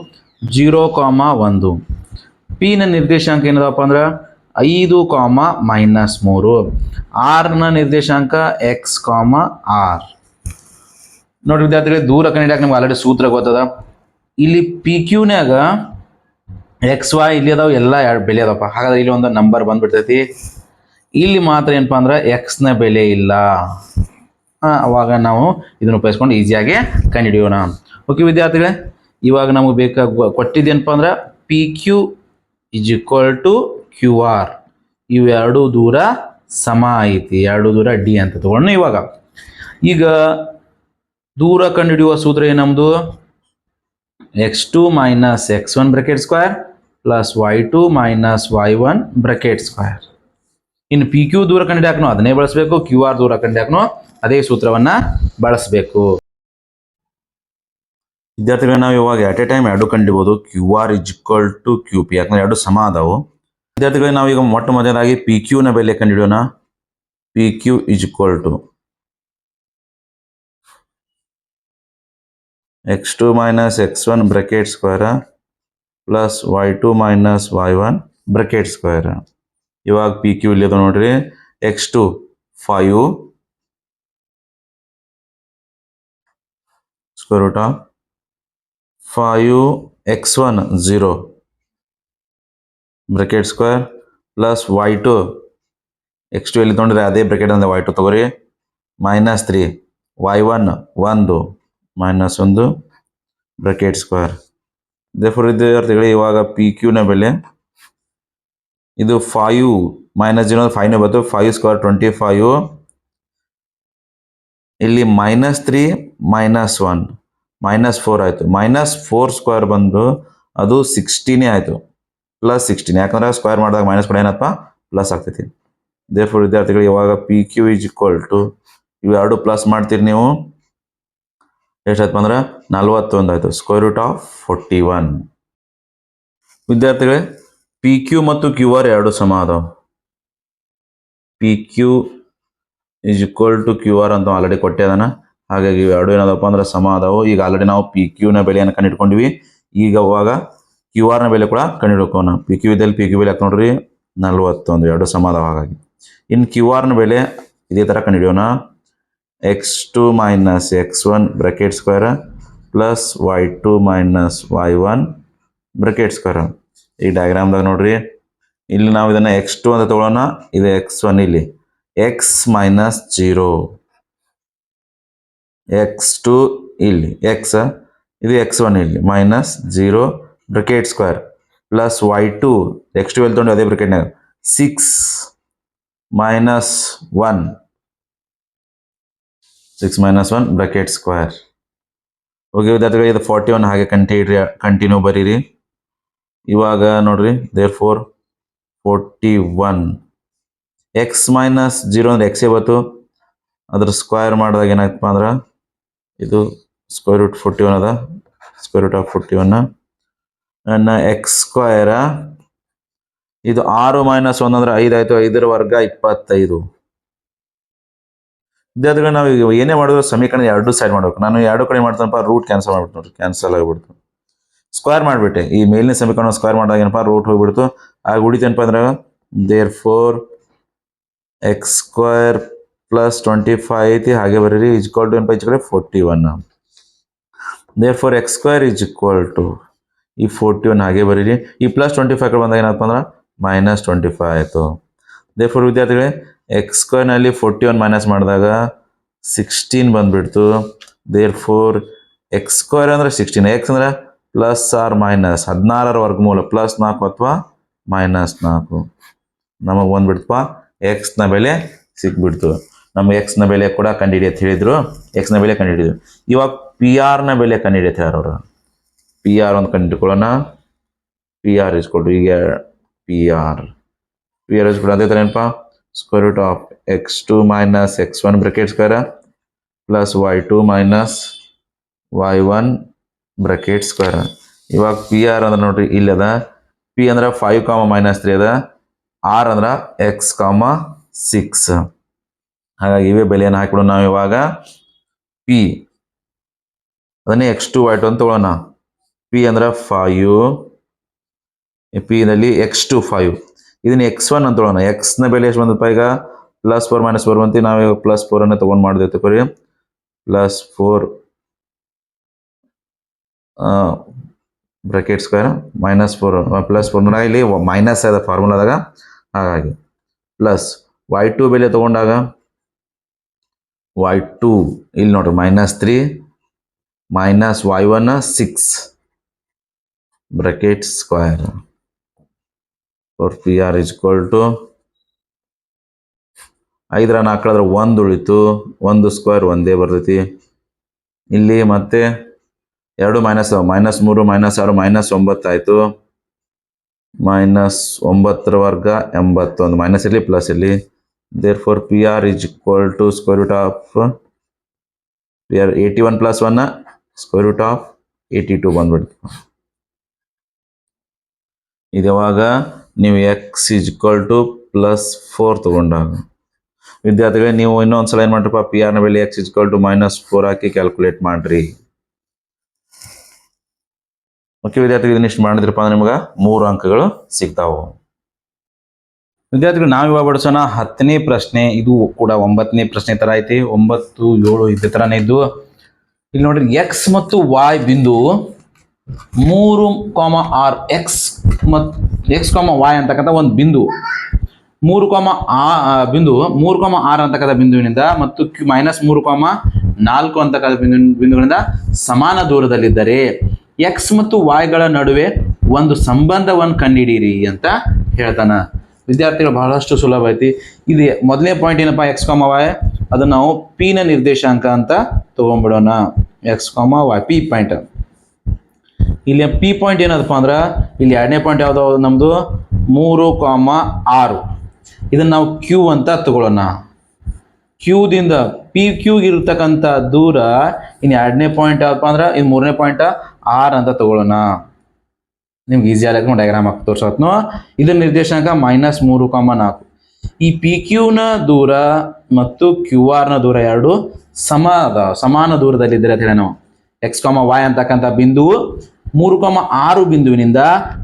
0,1. P ನ ನಿರ್ದೇಶಾಂಕ ಏನದಪ್ಪ ಅಂದ್ರೆ 5,-3. R ನ ನಿರ್ದೇಶಾಂಕ X, R. ನೋಡ್ರಿ ವಿದ್ಯಾರ್ಥಿಗಳೇ, ದೂರ ಕಂಡುಹಿಡಿಯಾಕ ನಿಮ್ಗೆ ಆಲ್ರೆಡಿ ಸೂತ್ರ ಗೊತ್ತದ. ಇಲ್ಲಿ PQ-ನ್ಯಾಗ XY ಇಲ್ಲಿ ಅದಾವ, ಎಲ್ಲ ಎರಡು ಬೆಲೆ ಅದಾವಪ್ಪ. ಹಾಗಾದ್ರೆ ಇಲ್ಲಿ ಒಂದು ನಂಬರ್ ಬಂದ್ಬಿಡ್ತೈತಿ. ಇಲ್ಲಿ ಮಾತ್ರ ಏನಪ್ಪ ಅಂದ್ರೆ X ನ ಬೆಲೆ ಇಲ್ಲ. ಅವಾಗ ನಾವು ಇದನ್ನು ಉಪಯೋಗಿಸ್ಕೊಂಡು ಈಸಿಯಾಗಿ ಕಂಡುಹಿಡಿಯೋಣ. ಓಕೆ ವಿದ್ಯಾರ್ಥಿಗಳೇ, ಇವಾಗ ನಮಗೆ ಬೇಕಾಗ ಕೊಟ್ಟಿದ್ದೇನಪ್ಪ ಅಂದ್ರೆ PQ = QR. ಇವು ಎರಡು ದೂರ ಸಮ ಐತಿ, ಎರಡು ದೂರ D ಅಂತ ತಗೊಂಡು ಇವಾಗ ಈಗ ದೂರ ಕಂಡುಹಿಡಿಯುವ ಸೂತ್ರ ಏನಮ್ದು, x2 - x1 bracket square plus y2 - y1 bracket square. ಇನ್ನು PQ ದೂರ ಕಂಡುಹಿಡಿಯಾಕನು ಅದನ್ನೇ ಬಳಸಬೇಕು, QR ದೂರ ಕಂಡುಹಿಡಿಯಾಕನು ಅದೇ ಸೂತ್ರವನ್ನ ಬಳಸಬೇಕು. ವಿದ್ಯಾರ್ಥಿಗಳು, ನಾವು ಇವಾಗ ಅಟ್ ಎ ಟೈಮ್ ಎರಡು ಕಂಡುಹಿಡಿಬಹುದು. QR = QP, ಯಾಕಂದ್ರೆ ಎರಡು ಸಮ ಅದಾವು. ವಿದ್ಯಾರ್ಥಿಗಳು, ನಾವು ಈಗ ಮೊಟ್ಟ ಮೊದಲಾಗಿ PQ ನ ಬೆಲೆ ಕಂಡುಹಿಡಿಯೋಣ. PQ = x2 - x1 bracket square plus y2 - y1 bracket square. ಇವಾಗ PQ ಇಲ್ಲಿ ಅದ ನೋಡ್ರಿ. x2 5 square root of 5 x1 0 bracket square plus y2 x2 ಇಲ್ಲಿ ತೊಗೊಂಡ್ರೆ ಅದೇ ಬ್ರಾಕೆಟ್ ಅಂದ್ರೆ y2 ತಗೋರಿ -3 y1 1 -1 ಬ್ರಾಕೆಟ್ ಸ್ಕ್ವೇರ್. ದೇರ್ಫೋರ್ ವಿದ್ಯಾರ್ಥಿಗಳೇ, ಇವಾಗ PQ ನ ಬೆಲೆ ಇದು 5 - 0 5 ನೇ ಬಂತು. 5 ಸ್ಕ್ವೇರ್ 25 ಇಲ್ಲಿ -3 -1 -4 ಆಯಿತು. -4 ಸ್ಕ್ವೇರ್ ಬಂದು ಅದು 16 ಆಯಿತು, +16. ಯಾಕಂದ್ರೆ ಸ್ಕ್ವೇರ್ ಮಾಡಿದಾಗ ಮೈನಸ್ ಕೂಡ ಏನಪ್ಪ ಪ್ಲಸ್ ಆಗ್ತೈತಿ. ದೇರ್ಫೋರ್ ವಿದ್ಯಾರ್ಥಿಗಳು ಇವಾಗ P Q is equal to ಇವೆರಡು ಪ್ಲಸ್ ಮಾಡ್ತೀರಿ ನೀವು, ಎಷ್ಟಾಯ್ತು ಅಂದ್ರೆ 41 ಆಯಿತು. √41. ವಿದ್ಯಾರ್ಥಿಗಳೇ ಪಿ ಕ್ಯೂ ಮತ್ತು ಕ್ಯೂ ಆರ್ ಎರಡು ಸಮ ಅದಾವ. P Q is equal to Q R ಅಂತ ಆಲ್ರೆಡಿ ಕೊಟ್ಟೆ ಅದಾನ. ಹಾಗಾಗಿ ಎರಡು ಏನದಪ್ಪ ಅಂದ್ರೆ ಸಮ ಅದಾವು. ಈಗ ಆಲ್ರೆಡಿ ನಾವು ಪಿ ಕ್ಯೂನ ಬೆಲೆಯನ್ನು ಕಂಡುಹಿಡ್ಕೊಂಡಿವಿ. ಈಗ ಅವಾಗ ಕ್ಯೂ ಆರ್ನ ಬೆಲೆ ಕೂಡ ಕಂಡುಹಿಡ್ಕೋಣ. ಪಿ ಕ್ಯೂ ಇದ್ದಲ್ಲಿ ಪಿ ಕ್ಯೂ ಬೆಲೆ ಹಾಕಿ ನೋಡ್ರಿ 41, ಎರಡು ಸಮ ಅದಾವ. ಹಾಗಾಗಿ ಇನ್ನು ಕ್ಯೂ ಆರ್ನ ಬೆಲೆ ಇದೇ ಥರ ಕಂಡುಹಿಡಿಯೋಣ. x2 minus x1 bracket square plus y2 minus y1 bracket square. ಈ ಡಯಾಗ್ರಾಮ್ದಾಗ ನೋಡ್ರಿ, ಇಲ್ಲಿ ನಾವು ಇದನ್ನು x2 ಅಂತ ತಗೊಳ್ಳೋಣ, ಇದು x1. ಇಲ್ಲಿ x ಮೈನಸ್ 0, x2 ಇಲ್ಲಿ x, ಇದು x1 ಇಲ್ಲಿ minus 0 bracket square plus y2 x2 ಎಲ್ಲಿ ತೊಗೊಂಡು ಅದೇ ಬ್ರಾಕೆಟ್ನಾಗ 6 ಮೈನಸ್ 1 ಬ್ರಾಕೆಟ್ ಸ್ಕ್ವೇರ್. ಓಕೆ ವಿದ್ಯಾರ್ಥಿಗಳು, ಇದು 41 ಹಾಗೆ ಕಂಟಿನ್ಯೂ ಬರೀರಿ. ಇವಾಗ ನೋಡ್ರಿ, ದೇರ್ಫೋರ್ 41 x ಮೈನಸ್ 0 ಅಂದ್ರೆ ಎಕ್ಸೇ ಬತ್ತು, ಅದ್ರ ಸ್ಕ್ವೇರ್ ಮಾಡಿದಾಗ ಏನಾಗ್ತಪ್ಪ ಅಂದ್ರೆ ಇದು √41 ಅದ. √41 ನನ್ನ ಎಕ್ಸ್ ಸ್ಕ್ವೇರ, ಇದು 6 ಮೈನಸ್ 1 ಅಂದ್ರೆ 5 ಆಯಿತು. 5ರ ವರ್ಗ 25. ವಿದ್ಯಾರ್ಥಿಗಳು ನಾವು ಈಗ ಏನೇ ಮಾಡಿದ್ರು ಸಮೀಕರಣ ಎರಡು ಸೈಡ್ ಮಾಡಬೇಕು. ನಾನು ಎರಡು ಕಡೆ ಮಾಡ್ತಾನಪ್ಪ, ರೂಟ್ ಕ್ಯಾನ್ಸಲ್ ಮಾಡ್ಬಿಟ್ಟು ನೋಡ್ರಿ, ಕ್ಯಾನ್ಸಲ್ ಆಗಿಬಿಡ್ತು. ಸ್ಕ್ವೇರ್ ಮಾಡಿಬಿಟ್ಟೆ, ಈ ಮೇಲಿನ ಸಮೀಕರಣ ಸ್ಕ್ವೇರ್ ಮಾಡಿದಾಗ ಏನಪ್ಪ ರೂಟ್ ಹೋಗ್ಬಿಡ್ತು. ಆಗ ಉಳಿತೇನಪ್ಪ ಅಂದ್ರೆ ದೇರ್ಫೋರ್ ಎಕ್ಸ್ ಸ್ಕ್ವೇರ್ ಪ್ಲಸ್ 25 ಐತಿ, ಹಾಗೆ ಬರೀರಿ. ಇಸ್ ಈಕ್ವಲ್ ಟು ಏನಪ್ಪ ಈಚೆ ಕಡೆ 41. Therefore X square is equal to ಈ 41 ಹಾಗೆ ಬರೀರಿ. ಈ +25 ಕಡೆ ಬಂದಾಗ ಏನಪ್ಪ ಅಂದ್ರೆ -25 ಆಯಿತು. ದೇರ್ಫೋರ್ ವಿದ್ಯಾರ್ಥಿಗಳೇ ಎಕ್ಸ್ ಸ್ಕ್ವೇರ್ನಲ್ಲಿ 41 ಮೈನಸ್ ಮಾಡಿದಾಗ 16 ಬಂದ್ಬಿಡ್ತು. ದೇರ್ಫೋರ್ ಎಕ್ಸ್ ಸ್ಕ್ವೇರ್ ಅಂದ್ರೆ 16, ಎಕ್ಸ್ ಅಂದ್ರೆ ಪ್ಲಸ್ ಆರ್ ಮೈನಸ್ 16ರ ವರ್ಗಮೂಲ +4 ಅಥವಾ -4 ನಮಗೆ ಬಂದ್ಬಿಡ್ತಪ್ಪ ಎಕ್ಸ್ನ ಬೆಲೆ ಸಿಕ್ಬಿಡ್ತು. ನಮ್ಗೆ ಎಕ್ಸ್ನ ಬೆಲೆ ಕೂಡ ಕಂಡುಹಿಡಿ ಅಂತ ಹೇಳಿದ್ರು, ಎಕ್ಸ್ನ ಬೆಲೆ ಕಂಡುಹಿಡಿದ್ರು. ಇವಾಗ ಪಿ ಆರ್ನ ಬೆಲೆ ಕಂಡುಹಿಡಿ ಅಂತ ಹೇಳೋರು. ಪಿ ಆರ್ ಒಂದು ಕಂಡುಹಿಡ್ಕೊಳ್ಳೋಣ. ಪಿ ಆರ್ ಇಸ್ಕೊಟ್ಟು ಈಗ ಪಿ ಆರ್ ಇಸ್ಕೊಟ್ಟು ಅದೇ ಥರ ಏನಪ್ಪ √x2 minus x1 bracket square plus y2 minus y1 bracket square. ಇವಾಗ ಪಿ ಆರ್ ಅಂದ್ರೆ ನೋಡ್ರಿ, ಇಲ್ಲಿ ಅದ ಪಿ ಅಂದ್ರೆ 5, -3 ಅದ, ಆರ್ ಅಂದ್ರೆ x, 6. ಹಾಗಾಗಿ ಇವೇ ಬೆಲೆಯನ್ನು ಹಾಕಿಬಿಡೋಣ ನಾವು. ಇವಾಗ ಪಿ ಅದನ್ನೇ x2 y2 ಅಂತ ತಗೊಳ್ಳೋಣ. ಪಿ ಅಂದ್ರೆ 5, ಪಿ ನಲ್ಲಿ x2 5, ಇದನ್ನ x1 ಅಂತ ತಗೊಳ್ಳೋಣ. ಎಕ್ಸ್ನ ಬೆಲೆ ಎಷ್ಟು ಬಂದಪ್ಪ ಈಗ +4 -4 ಬಂತು. ನಾವೀಗ +4 ಅನ್ನ ತಗೊಂಡು ಮಾಡಿದೆ ತಗೋರಿ. +4 ಬ್ರಾಕೆಟ್ ಸ್ಕ್ವೇರ್ -4 +4 ಇಲ್ಲಿ ಮೈನಸ್ ಅದ ಫಾರ್ಮುಲಾದಾಗ. ಹಾಗಾಗಿ ಪ್ಲಸ್ y2 ಬೆಲೆ ತಗೊಂಡಾಗ y2 ಇಲ್ಲಿ ನೋಡ್ರಿ -3 minus y1 6 bracket square. P R is equal to 5ರ 4 1 ಉಳಿತು, 1 ಸ್ಕ್ವೇರ್ ಒಂದೇ ಬರ್ತೈತಿ. ಇಲ್ಲಿ ಮತ್ತೆ 2 ಮೈನಸ್ -3 -6 -9 ಆಯಿತು. -9ರ ವರ್ಗ 81, ಮೈನಸ್ ಇರಲಿ ಪ್ಲಸ್ ಇರಲಿ. Therefore P R is equal to P R 81 + 1 √82 ಬಂದ್ಬಿಡ್ತು. ಇದುವಾಗ ನೀವು ಎಕ್ಸ್ ಇಸ್ ಈಕ್ವಲ್ ಟು +4 ತಗೊಂಡಾಗ ವಿದ್ಯಾರ್ಥಿಗಳೇ ನೀವು ಇನ್ನೊಂದ್ಸಲ ಏನು ಮಾಡ್ರಪ್ಪ, ಪಿ ಆರ್ನ ಬೆಲೆ x ಇಸ್ ಈಕ್ವಲ್ ಟು -4 ಹಾಕಿ ಕ್ಯಾಲ್ಕುಲೇಟ್ ಮಾಡ್ರಿ. ಓಕೆ ವಿದ್ಯಾರ್ಥಿಗಳು, ಇದನ್ನಿಷ್ಟು ಮಾಡಿದ್ರಪ್ಪ ಅಂದ್ರೆ ನಿಮ್ಗೆ 3 ಅಂಕಗಳು ಸಿಗ್ತಾವು. ವಿದ್ಯಾರ್ಥಿಗಳು ನಾವು ಇವಾಗ ಬಡಿಸೋಣ 10ನೇ ಪ್ರಶ್ನೆ. ಇದು ಕೂಡ 9ನೇ ಪ್ರಶ್ನೆ ತರ ಐತಿ. 9, 7 ಇದೇ ತರಾನೇ ಇದ್ದು. ಇಲ್ಲಿ ನೋಡ್ರಿ, ಎಕ್ಸ್ ಮತ್ತು ವಾಯ್ ಬಿಂದು 3,6 ಎಕ್ಸ್ ವಾಯ್ ಅಂತಕ್ಕಂಥ ಒಂದು ಬಿಂದು 3,6 ಅಂತಕ್ಕಂಥ ಬಿಂದುವಿನಿಂದ ಮತ್ತು -3,4 ಅಂತಕ್ಕಂಥ ಬಿಂದುಗಳಿಂದ ಸಮಾನ ದೂರದಲ್ಲಿದ್ದರೆ ಎಕ್ಸ್ ಮತ್ತು ವಾಯ್ಗಳ ನಡುವೆ ಒಂದು ಸಂಬಂಧವನ್ನು ಕಂಡುಹಿಡಿಯಿರಿ ಅಂತ ಹೇಳ್ತಾನ. ವಿದ್ಯಾರ್ಥಿಗಳು ಬಹಳಷ್ಟು ಸುಲಭ ಐತಿ. ಇದು ಮೊದಲನೇ ಪಾಯಿಂಟ್ ಏನಪ್ಪ, x, y ಅದನ್ನ ನಾವು ಪಿ ನ ನಿರ್ದೇಶಾಂಕ ಅಂತ ತಗೊಂಡ್ಬಿಡೋಣ. ಎಕ್ಸ್ ಕಾಮ ವೈ ಪಿ ಪಾಯಿಂಟ್. ಇಲ್ಲಿ ಪಿ ಪಾಯಿಂಟ್ ಏನದಪ್ಪ ಅಂದ್ರೆ ಇಲ್ಲಿ ಎರಡನೇ ಪಾಯಿಂಟ್ ಯಾವ್ದು ನಮ್ದು 3,6. ಇದನ್ನ ನಾವು ಕ್ಯೂ ಅಂತ ತಗೊಳ್ಳೋಣ. ಕ್ಯೂದಿಂದ ಪಿ ಕ್ಯೂಗೆ ಇರ್ತಕ್ಕಂಥ ದೂರ ಇನ್ನು ಎರಡನೇ ಪಾಯಿಂಟ್ ಯಾವಪ್ಪ ಅಂದ್ರೆ ಇನ್ನು ಮೂರನೇ ಪಾಯಿಂಟ್ ಆರ್ ಅಂತ ತಗೊಳ್ಳೋಣ. ನಿಮ್ಗೆ ಈಸಿ ಆಗಕ್ಕೆ ಡಯಾಗ್ರಾಮ್ ಹಾಕಿ ತೋರ್ಸತ್ನು. ಇದರ ನಿರ್ದೇಶಾಂಕ -3,4. ಈ ಪಿ ಕ್ಯೂನ ದೂರ ಮತ್ತು ಕ್ಯೂ ಆರ್ ನ ದೂರ ಎರಡು ಸಮಾನ ದೂರದಲ್ಲಿದ್ದರೆ ಅಂತ ಹೇಳಿ ನಾವು ಎಕ್ಸ್ ಕಾಮ ವೈ ಅಂತಕ್ಕಂಥ ಬಿಂದುವು 3,6 ಬಿಂದುವಿನಿಂದ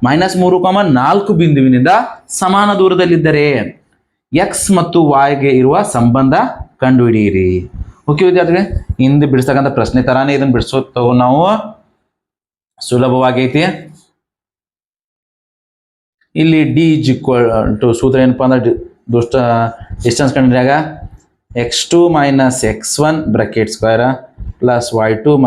-3,4 ಬಿಂದುವಿನಿಂದ ಸಮಾನ ದೂರದಲ್ಲಿದ್ದರೆ ಎಕ್ಸ್ ಮತ್ತು ವಾಯ್ಗೆ ಇರುವ ಸಂಬಂಧ ಕಂಡುಹಿಡಿಯಿರಿ. ಓಕೆ ವಿದ್ಯಾರ್ಥಿಗಳೇ, ಹಿಂದೆ ಬಿಡಿಸ್ತಕ್ಕಂಥ ಪ್ರಶ್ನೆ ತರಾನೇ ಇದನ್ನು ಬಿಡಿಸೋ ನಾವು ಸುಲಭವಾಗೈತಿ. ಇಲ್ಲಿ ಡಿ ಇಸ್ ಈಕ್ವಲ್ ಟು ಸೂತ್ರ ಏನಪ್ಪಾ ಅಂದ್ರೆ ಡಿಸ್ಟೆನ್ಸ್ ಕಂಡಿಡಿಯಾಗ x2 - x1 bracket square plus y2 -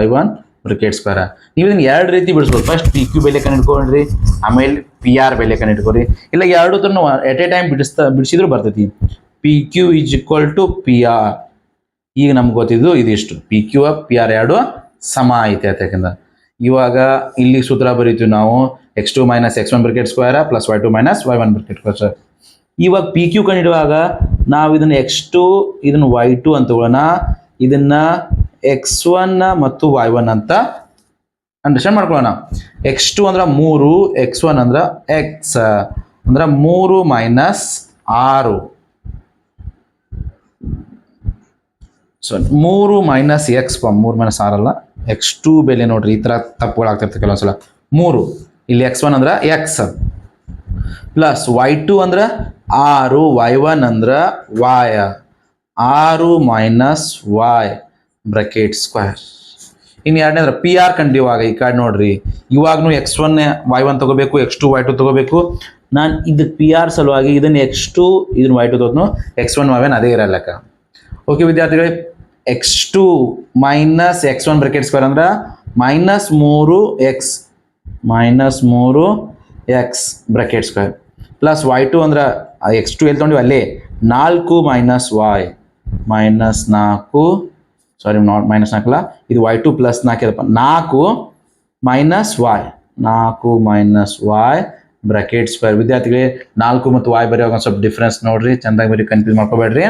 y1 bracket square. ನೀವು ಇದನ್ನ ಎರಡು ರೀತಿ ಬಿಡಿಸ್ಬೋದು. ಫಸ್ಟ್ ಪಿ ಕ್ಯೂ ಬೆಲೆ ಕಂಡಿಡ್ಕೊಂಡ್ರಿ, ಆಮೇಲೆ ಪಿ ಆರ್ ಬೆಲೆ ಕಂಡಿಡ್ಕೊರಿ. ಇಲ್ಲ ಎರಡು ತರ ಎಟ್ ಎ ಟೈಮ್ ಬಿಡಿಸಿದ್ರು ಬರ್ತೈತಿ. P Q is equal to P R. ಈಗ ನಮ್ಗೆ ಗೊತ್ತಿದ್ದು ಇದಿಷ್ಟು, ಪಿ ಕ್ಯೂ ಪಿ ಆರ್ ಎರಡು ಸಮ ಐತೆ ಅಂತ. ಯಾಕಂದ್ರೆ ಇವಾಗ ಇಲ್ಲಿ ಸೂತ್ರ ಬರೀತೀವಿ ನಾವು x2 - x1 bracket square plus y2 - y1 bracket square. ಇವಾಗ ಪಿ ಕ್ಯೂ ಕಂಡಿಡುವಾಗ ನಾವು ಇದನ್ನ x2 ಇದನ್ನ y2 ಅಂತ ತಗೊಳ್ಳೋಣ, ಇದನ್ನ x1 ಮತ್ತು y1 ಅಂತ ಅಂಡರ್ಸ್ಟ್ಯಾಂಡ್ ಮಾಡ್ಕೊಳ್ಳೋಣ. x2 ಅಂದ್ರೆ 3, x1 ಅಂದ್ರೆ x ಅಂದ್ರೆ 3 - 6. ಸೊ 3 - x 3 - 6 ಅಲ್ಲ, x2 ಬೆಲೆ ನೋಡ್ರಿ ಈ ತರ ತಪ್ಪುಗಳಾಗ್ತಿರ್ತವೆ ಕೆಲವೊಂದ್ಸಲ. 3 ಇಲ್ಲಿ x1 ಅಂದ್ರೆ x ಪ್ಲಸ್ y2 ಅಂದ್ರೆ 6, y1 ಅಂದ್ರೆ y, 6 - y ಬ್ರಾಕೆಟ್ ಸ್ಕ್ವೇರ್. ಇನ್ನು ಎರಡನೇ ಅಂದ್ರೆ ಪಿ ಆರ್ ಕಂಡಿವಾಗ ಈ ಕಡೆ ನೋಡ್ರಿ, ಇವಾಗ್ನು x1 y1 ತಗೋಬೇಕು, x2 y2 ತಗೋಬೇಕು. ನಾನು ಇದು ಪಿ ಆರ್ ಸಲುವಾಗಿ ಇದನ್ನ x2 ಇದನ್ನ y2 ತಗೋನು, x1 y1 ಅದೇ ಇರಲ್ಲಕ್ಕ. ಓಕೆ ವಿದ್ಯಾರ್ಥಿಗಳೇ, x2 - x1 ಬ್ರಾಕೆಟ್ ಸ್ಕ್ವೇರ್ ಅಂದ್ರೆ -3x bracket square plus y2 ಅಂದ್ರೆ x2 ಎಲ್ಲಿ ತೊಗೊಂಡಿವಿ ಅಲ್ಲೇ 4 - y -4, ಸಾರಿ -4 ಅಲ್ಲ, ಇದು y2 plus 4 4 y bracket square. ವಿದ್ಯಾರ್ಥಿಗಳೇ 4 ಮತ್ತು y ಬರೆಯುವಾಗ ಸ್ವಲ್ಪ ಡಿಫ್ರೆನ್ಸ್ ನೋಡ್ರಿ, ಚಂದಾಗಿ ಬರೀ ಕನ್ಫ್ಯೂಸ್ ಮಾಡ್ಕೋಬೇಡ್ರಿ.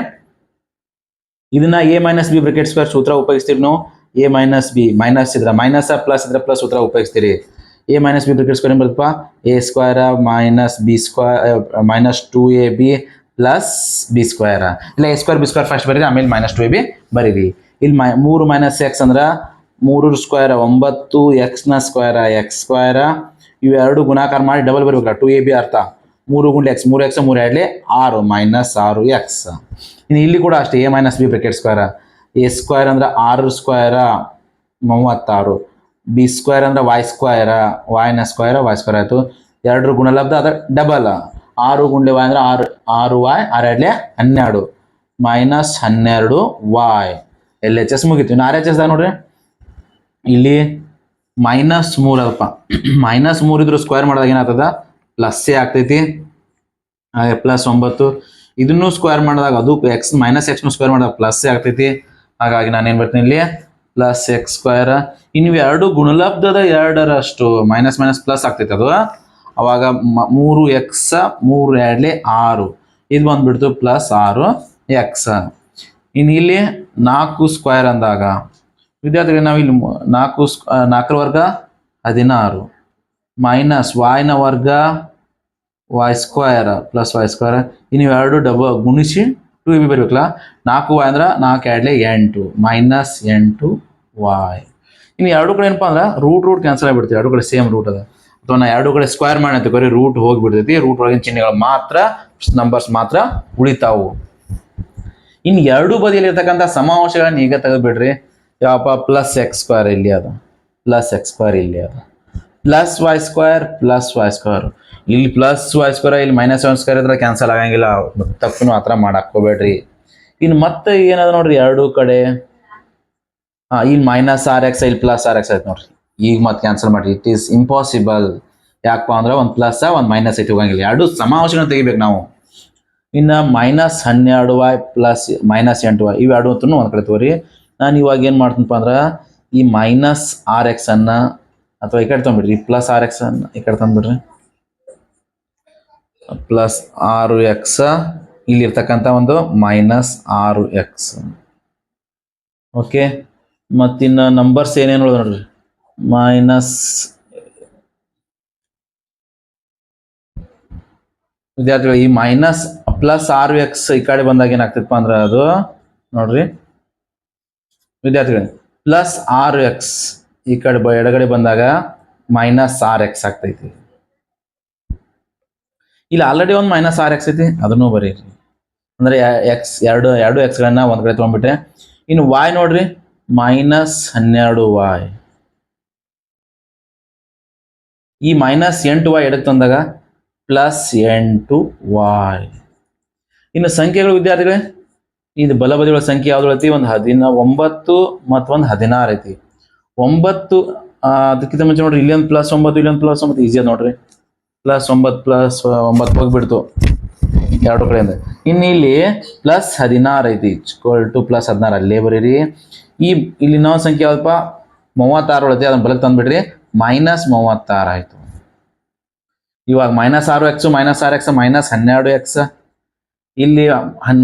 ಇದನ್ನ a - b ಬ್ರಾಕೆಟ್ ಸ್ಕ್ವೇರ್ ಸೂತ್ರ ಉಪಯೋಗಿಸ್ತೀರಿ ನಾವು. a - b ಮೈನಸ್ ಇದ್ರೆ ಮೈನಸ್, ಪ್ಲಸ್ ಇದ್ರೆ ಪ್ಲಸ್ ಸೂತ್ರ ಉಪಯೋಗಿಸ್ತೀರಿ. a - b ಬ್ರಾಕೆಟ್ ಸ್ಕ್ವೇರ್ ಏನ್ ಬರುತ್ತಪ್ಪ, a square - b square -2ab plus b square. ಇಲ್ಲ a square b square first ಬರೀರಿ, ಆಮೇಲೆ -2ab ಬರೀರಿ. ಇಲ್ಲಿ 3 - x ಅಂದ್ರೆ 3 ಸ್ಕ್ವೇರ್ 9, x ನ ಸ್ಕ್ವೇರ್ x ಸ್ಕ್ವೇರ್. ಇವೆರಡು ಗುಣಾಕಾರ ಮಾಡಿ ಡಬಲ್ ಬರಬೇಕಲ್ಲ, 2ab ಅರ್ಥ 3 × x 3x 3 2 6 -6x. ಇನ್ನು ಇಲ್ಲಿ ಕೂಡ ಅಷ್ಟೇ a - b bracket square. a square ಅಂದ್ರೆ 6 ಸ್ಕ್ವೇರ್ 36, b ಸ್ಕ್ವೇರ್ ಅಂದ್ರೆ y ಸ್ಕ್ವೇರ್, y ನ ಸ್ಕ್ವೇರ್ y ಸ್ಕ್ವೇರ್ ಆಯ್ತು. ಎರಡರ ಗುಣಲಬ್ಧ ಅದ ಡಬಲ್, 6 × y ಅಂದ್ರೆ 6y 6 12 -12y. LHS ಮುಗಿತು. ಇನ್ನು RHS ದಾಗ ನೋಡ್ರಿ, ಇಲ್ಲಿ -3 ಅದಪ್ಪ. -3 ಇದ್ರು ಸ್ಕ್ವೇರ್ ಮಾಡಿದಾಗ ಏನಾಗ್ತದ, ಪ್ಲಸ್ ಆಗ್ತೈತಿ. ಹಾಗೆ +9 ಇದನ್ನು ಸ್ಕ್ವೇರ್ ಮಾಡಿದಾಗ ಅದು x -x ಸ್ಕ್ವೇರ್ ಮಾಡಿದಾಗ ಪ್ಲಸ್ ಆಗ್ತೈತಿ. ಹಾಗಾಗಿ ನಾನು ಏನ್ ಬರ್ತೀನಿ ಇಲ್ಲಿ +x ಸ್ಕ್ವೇರ್. ಇನ್ನು ಎರಡು ಗುಣಲಬ್ಧದ ಎರಡರಷ್ಟು ಮೈನಸ್ ಪ್ಲಸ್ ಆಗ್ತೈತಿ ಅದು. ಅವಾಗ 3x 3 2 6 ಇದು ಬಂದ್ಬಿಡ್ತು +6x. ಇನ್ನು ಇಲ್ಲಿ 4 ಸ್ಕ್ವೇರ್ ಅಂದಾಗ ವಿದ್ಯಾರ್ಥಿಗಳು ನಾವು ಇಲ್ಲಿ 4 ವರ್ಗ 16 ಮೈನಸ್ y ನ ವರ್ಗ y square plus y square. ಇನ್ನು ಎರಡು ಡಬಲ್ ಗುಣಿಸಿ 2ab ಬರಬೇಕಲ್ಲ. 4y ಅಂದ್ರೆ 4 2 8 -8y. ಇನ್ನು ಎರಡು ಕಡೆ ಏನಪ್ಪಾ ಅಂದ್ರೆ ರೂಟ್ ಕ್ಯಾನ್ಸಲ್ ಆಗಿಬಿಡ್ತೀವಿ, ಎರಡು ಕಡೆ ಸೇಮ್ ರೂಟ್ ಅದ. ಅಥವಾ ನಾ ಎರಡು ಕಡೆ ಸ್ಕ್ವೇರ್ ಮಾಡಿ ತಗೋರಿ, ರೂಟ್ ಹೋಗಿಬಿಡ್ತೈತಿ. ರೂಟ್ ಒಳಗಿನ ಚಿಹ್ನೆಗಳು ಮಾತ್ರ, ನಂಬರ್ಸ್ ಮಾತ್ರ ಉಳಿತಾವು. ಇನ್ನು ಎರಡು ಬದಿಯಲ್ಲಿ ಇರ್ತಕ್ಕಂಥ ಸಮಾಂಶಗಳನ್ನ ಈಗ ತೆಗೆದುಬಿಡ್ರಿ. ಯಾವಪ್ಪ +x ಸ್ಕ್ವೇರ್ ಇಲ್ಲಿ ಅದ, +x ಸ್ಕ್ವೇರ್ ಇಲ್ಲಿ ಅದ, +y ಸ್ಕ್ವೇರ್ +y ಸ್ಕ್ವೇರ್. ಇಲ್ಲಿ +y ಸ್ಕ್ವೇರ್ ಇಲ್ಲಿ -7 ಸ್ಕ್ವೇರ್ ಇದ್ರೆ ಕ್ಯಾನ್ಸಲ್ ಆಗಂಗಿಲ್ಲ, ತಪ್ಪು ಆ ಥರ ಮಾಡಾಕೋಬೇಡ್ರಿ. ಇನ್ನು ಮತ್ತೆ ಏನದ ನೋಡ್ರಿ ಎರಡು ಕಡೆ ಇಲ್ಲಿ -6x ಇಲ್ಲಿ +6x ಆಯ್ತು ನೋಡ್ರಿ. ಈಗ ಮತ್ತೆ ಕ್ಯಾನ್ಸಲ್ ಮಾಡ್ರಿ, ಇಟ್ ಈಸ್ ಇಂಪಾಸಿಬಲ್. ಯಾಕಪ್ಪ ಅಂದ್ರೆ ಒಂದು ಪ್ಲಸ್ ಒಂದು ಮೈನಸ್ ಐತಿ, ಹೋಗಂಗಿಲ್ಲ. ಎರಡು ಸಮಾಂಶಗಳನ್ನ ತೆಗಿಬೇಕು ನಾವು. ಇನ್ನು -12y ಪ್ಲಸ್ -8y ಇವೆರಡು ಅಂತೂ ಒಂದು ಕಡೆ ತಗೋರಿ. ನಾನು ಇವಾಗ ಏನು ಮಾಡ್ತೀನಪ್ಪ ಅಂದ್ರೆ ಈ -6x ಅನ್ನು ಅಥವಾ ಈ ಕಡೆ ತೊಗೊಂಬಿಡ್ರಿ, +6x ಅನ್ನು ಈ ಕಡೆ ತಂದುಬಿಡ್ರಿ. +6x ಇಲ್ಲಿರ್ತಕ್ಕಂಥ ಒಂದು -6x. ಓಕೆ, ಮತ್ತಿನ್ನು ನಂಬರ್ಸ್ ಏನೇನು ಉಳಿದ ನೋಡ್ರಿ, ವಿದ್ಯಾರ್ಥಿಗಳು ಈ +6x ಈ ಕಡೆ ಬಂದಾಗ ಏನಾಗ್ತೈತಪ್ಪ ಅಂದ್ರೆ ಅದು ನೋಡ್ರಿ ವಿದ್ಯಾರ್ಥಿಗಳು, +6x ಈ ಕಡೆ ಎಡಗಡೆ ಬಂದಾಗ -6x ಆಗ್ತೈತಿ. ಇಲ್ಲಿ ಆಲ್ರೆಡಿ ಒಂದು -6x ಐತಿ, ಅದನ್ನು ಬರೀರಿ. ಅಂದ್ರೆ ಎರಡು ಎಕ್ಸ್ಗಳನ್ನ ಒಂದ್ ಕಡೆ ತೊಗೊಂಡ್ಬಿಟ್ಟೆ. ಇನ್ನು y ನೋಡ್ರಿ, -12y. ಈ -8y ಎಡಕ್ಕೆ ತಂದಾಗ +8y. ಇನ್ನು ಸಂಖ್ಯೆಗಳು ವಿದ್ಯಾರ್ಥಿಗಳೇ, ಇದು ಬಲಬದಿಗಳ ಸಂಖ್ಯೆ ಯಾವ್ದು ಐತಿ, ಒಂದು 19 ಮತ್ತು ಒಂದು 16 ಐತಿ. 9 ಅದಕ್ಕಿಂತ ಮುಂಚೆ ನೋಡ್ರಿ, ಇಲ್ಲೊಂದು +9 ಇಲ್ಲೊಂದು +9 ಈಸಿ ಅದ ನೋಡ್ರಿ. +9 ಹೋಗ್ಬಿಡ್ತು ಎರಡು ಕಡೆಯಿಂದ. ಇನ್ನು ಇಲ್ಲಿ +16 ಐತಿ, +16 ಅಲ್ಲೇ ಬರೀರಿ. ಇಲ್ಲಿ ನಾವು ಸಂಖ್ಯೆ ಯಾವ್ದಪ್ಪ, 36 ಐತಿ, ಅದನ್ನ ಬಲಕ್ಕೆ ತಂದ್ಬಿಡ್ರಿ, -36 ಆಯ್ತು. ಇವಾಗ -6x -6x -12x, ಇಲ್ಲಿ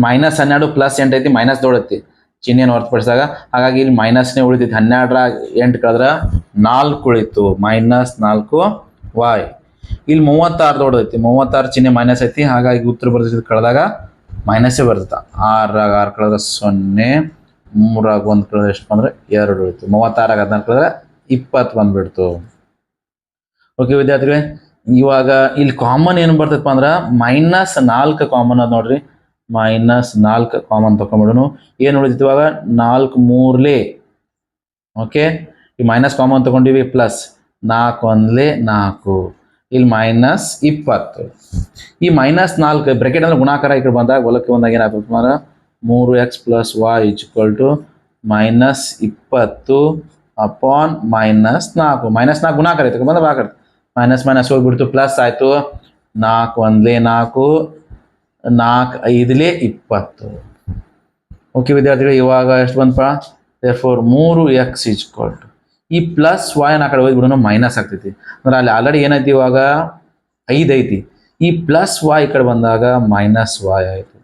-12 +8 ಐತಿ, ಮೈನಸ್ ದೊಡ್ಡೈತಿ ಚಿಹ್ನೆಯನ್ನು ಹೊರತುಪಡಿಸಿದಾಗ, ಹಾಗಾಗಿ ಇಲ್ಲಿ ಮೈನಸ್ನೇ ಉಳಿತೈತಿ. 12 8 ಕಳೆದ್ರೆ 4 ಉಳಿತು, -4y. ಇಲ್ಲಿ 36 ದೊಡ್ಡದೈತಿ, 36 ಚಿಹ್ನೆ ಮೈನಸ್ ಐತಿ, ಹಾಗಾಗಿ ಉತ್ತರ ಬರ್ತೈತಿ ಕಳೆದಾಗ ಮೈನಸ್ಸೇ ಬರ್ತೈತ. 6 ಕಳೆದ್ರೆ 0, 3 1 ಕಳೆದ್ರೆ ಎಷ್ಟು ಬಂದ್ರೆ 2 ಉಳಿತು. 36 14 ಕಳೆದ್ರೆ 20 ಬಂದ್ಬಿಡ್ತು. ಓಕೆ ವಿದ್ಯಾರ್ಥಿಗಳೇ, ಇವಾಗ ಇಲ್ಲಿ ಕಾಮನ್ ಏನು ಬರ್ತೈತಪ್ಪ ಅಂದ್ರೆ -4 ಕಾಮನ್ ಅದ ನೋಡ್ರಿ. -4 ಕಾಮನ್ ತಕೊಂಡ್ಬಿಡೋನು. ಏನು ಉಳಿತೈತಿ ಇವಾಗ, 4 3 ಓಕೆ, ಈ ಮೈನಸ್ ಕಾಮನ್ ತಗೊಂಡಿವಿ, ಪ್ಲಸ್ 4 1 4, ಇಲ್ಲಿ -20. ಈ -4 ಬ್ರಾಕೆಟ್ ಅಂದ್ರೆ ಗುಣಾಕಾರ ಈ ಕಡೆ ಬಂದಾಗ ಹೊಲಕ್ಕೆ ಬಂದಾಗ ಏನಾಗ್ತದೆ ಅಂದ್ರೆ 3x + y = -20 ಅಪಾನ್ -4. -4 ಗುಣಾಕಾರ ಐತೆ ಬಂದ ಬಾಕಡೆ ಮೈನಸ್ ಹೋಗ್ಬಿಡ್ತು, ಪ್ಲಸ್ ಆಯ್ತು. 4 1 4, 4 5 20. ಓಕೆ ವಿದ್ಯಾರ್ಥಿಗಳು, ಇವಾಗ ಎಷ್ಟು ಬಂತಪ್ಪ, therefore 3x = ಈ +y ಆ ಕಡೆ ಹೋಗ್ಬಿಡೋನು ಮೈನಸ್ ಆಗ್ತೈತಿ. ಅಂದ್ರೆ ಅಲ್ಲಿ ಆಲ್ರೆಡಿ ಏನೈತಿ ಇವಾಗ 5 ಐತಿ, ಈ +y ಈ ಕಡೆ ಬಂದಾಗ -y ಆಯ್ತು.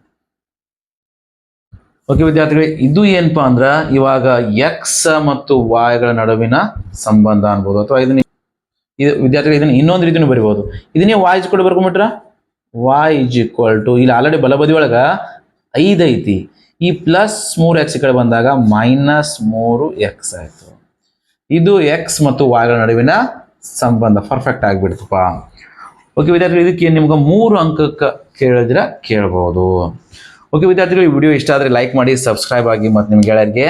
ಓಕೆ ವಿದ್ಯಾರ್ಥಿಗಳು, ಇದು ಏನಪ್ಪಾ ಅಂದ್ರೆ ಇವಾಗ x ಮತ್ತು y ಗಳ ನಡುವಿನ ಸಂಬಂಧ ಅನ್ಬೋದು. ಅಥವಾ ಇದು ವಿದ್ಯಾರ್ಥಿಗಳು ಇದನ್ನ ಇನ್ನೊಂದು ರೀತಿನೂ ಬರಿಬಹುದು. ಇದನ್ನೇ y = ಬರ್ಕೊಂಡ್ಬಿಟ್ರ, y = ಇಲ್ಲಿ ಆಲ್ರೆಡಿ ಬಲಬದಿ ಒಳಗ 5 ಐತಿ, ಈ +3x ಈ ಕಡೆ ಬಂದಾಗ -3x ಆಯ್ತು. ಇದು x ಮತ್ತು y ಗಳ ನಡುವಿನ ಸಂಬಂಧ ಪರ್ಫೆಕ್ಟ್ ಆಗಿಬಿಡ್ತಪ್ಪ. ಓಕೆ ವಿದ್ಯಾರ್ಥಿಗಳು, ಇದಕ್ಕೆ ನಿಮ್ಗೆ 3 ಅಂಕಕ್ಕೆ ಕೇಳಿದ್ರೆ ಕೇಳಬಹುದು. ಓಕೆ ವಿದ್ಯಾರ್ಥಿಗಳು, ಈ ವಿಡಿಯೋ ಇಷ್ಟ ಆದರೆ ಲೈಕ್ ಮಾಡಿ, ಸಬ್ಸ್ಕ್ರೈಬ್ ಆಗಿ ಮತ್ತು ನಿಮ್ಮ ಗೆಳೆಯರಿಗೆ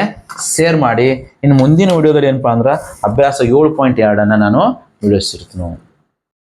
ಶೇರ್ ಮಾಡಿ. ಇನ್ನು ಮುಂದಿನ ವಿಡಿಯೋದಲ್ಲಿ ಏನಪ್ಪಾ ಅಂದ್ರೆ ಅಭ್ಯಾಸ 7.2 ನಾನು ವಿಡಿಯೋಸ್ ಇರ್ತೀನಿ.